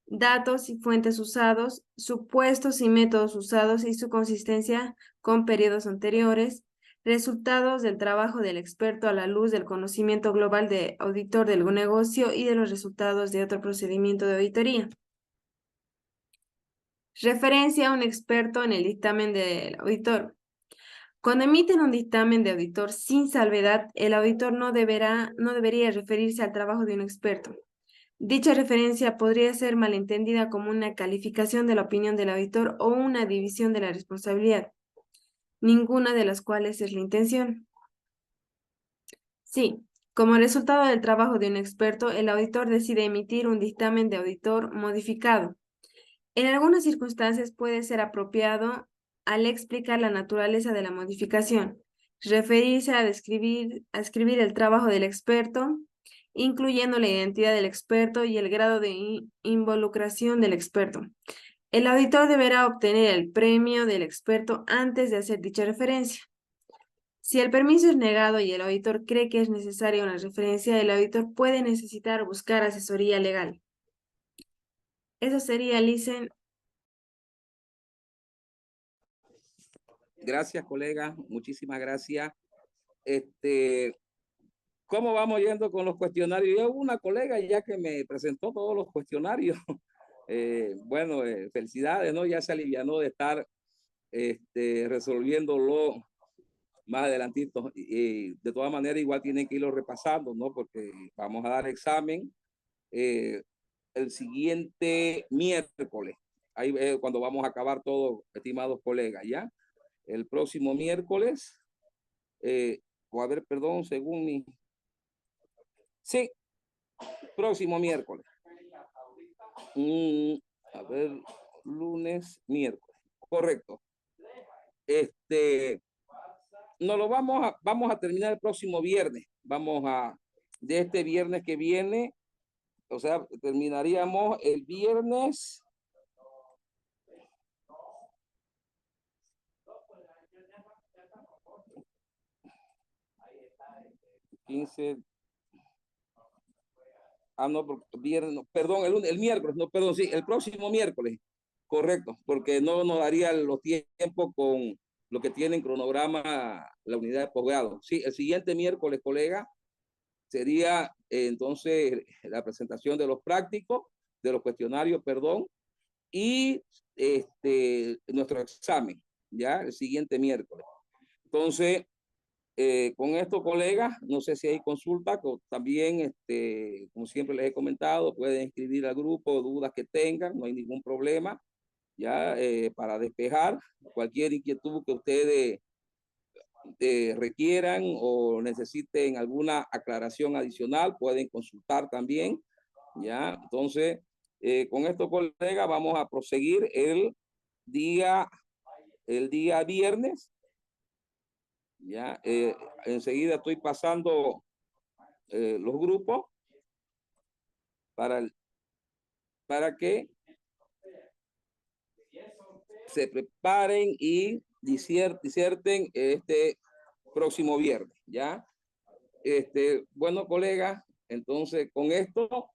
datos y fuentes usados, supuestos y métodos usados y su consistencia con periodos anteriores, resultados del trabajo del experto a la luz del conocimiento global de auditor del negocio y de los resultados de otro procedimiento de auditoría. Referencia a un experto en el dictamen del auditor. Cuando emiten un dictamen de auditor sin salvedad, el auditor no debería referirse al trabajo de un experto. Dicha referencia podría ser malentendida como una calificación de la opinión del auditor o una división de la responsabilidad, ninguna de las cuales es la intención. Sí, como resultado del trabajo de un experto, el auditor decide emitir un dictamen de auditor modificado. En algunas circunstancias puede ser apropiado, al explicar la naturaleza de la modificación, referirse a describir el trabajo del experto, incluyendo la identidad del experto y el grado de involucración del experto. El auditor deberá obtener el premio del experto antes de hacer dicha referencia. Si el permiso es negado y el auditor cree que es necesaria una referencia, el auditor puede necesitar buscar asesoría legal. Eso sería, Licen. Gracias, colega. Muchísimas gracias. ¿Cómo vamos yendo con los cuestionarios? Yo hubo una colega ya que me presentó todos los cuestionarios. Bueno, felicidades, ¿no? Ya se alivianó de estar resolviéndolo más adelantito. De todas maneras, igual tienen que irlo repasando, ¿no? Porque vamos a dar examen el siguiente miércoles. Ahí cuando vamos a acabar todo, estimados colegas, ¿ya? El próximo miércoles o a ver, perdón, según mi... Sí, próximo miércoles. A ver, lunes, miércoles. Correcto. No lo vamos a terminar el próximo viernes. De este viernes que viene, o sea, terminaríamos el viernes 15. No, viernes, no, perdón, el miércoles, no, perdón, sí, el próximo miércoles, correcto, porque no nos daría los tiempos con lo que tiene en cronograma la unidad de posgrado. Sí, el siguiente miércoles, colega, sería entonces la presentación de los prácticos, de los cuestionarios, perdón, y nuestro examen, ya, el siguiente miércoles. Entonces, con esto, colegas, no sé si hay consulta, también, como siempre les he comentado, pueden escribir al grupo dudas que tengan, no hay ningún problema, ya, para despejar cualquier inquietud que ustedes requieran o necesiten alguna aclaración adicional, pueden consultar también, ya. Entonces, con esto, colegas, vamos a proseguir el día viernes. Ya, enseguida estoy pasando los grupos para que se preparen y diserten este próximo viernes, ¿ya? Bueno, colegas, entonces con esto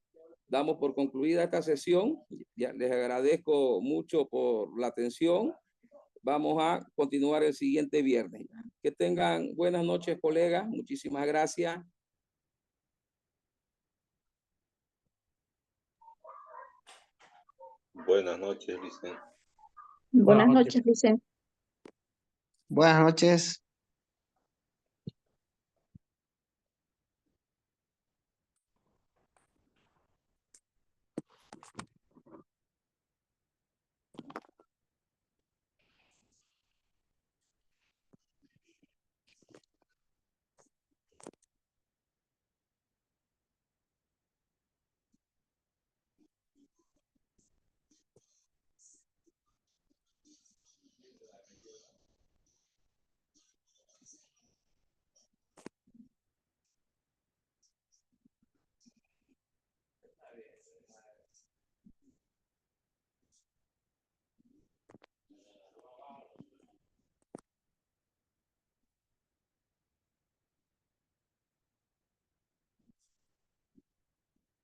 damos por concluida esta sesión. Ya les agradezco mucho por la atención. Vamos a continuar el siguiente viernes. Que tengan buenas noches, colegas. Muchísimas gracias. Buenas noches, Vicente. Buenas noches, Vicente. Buenas noches.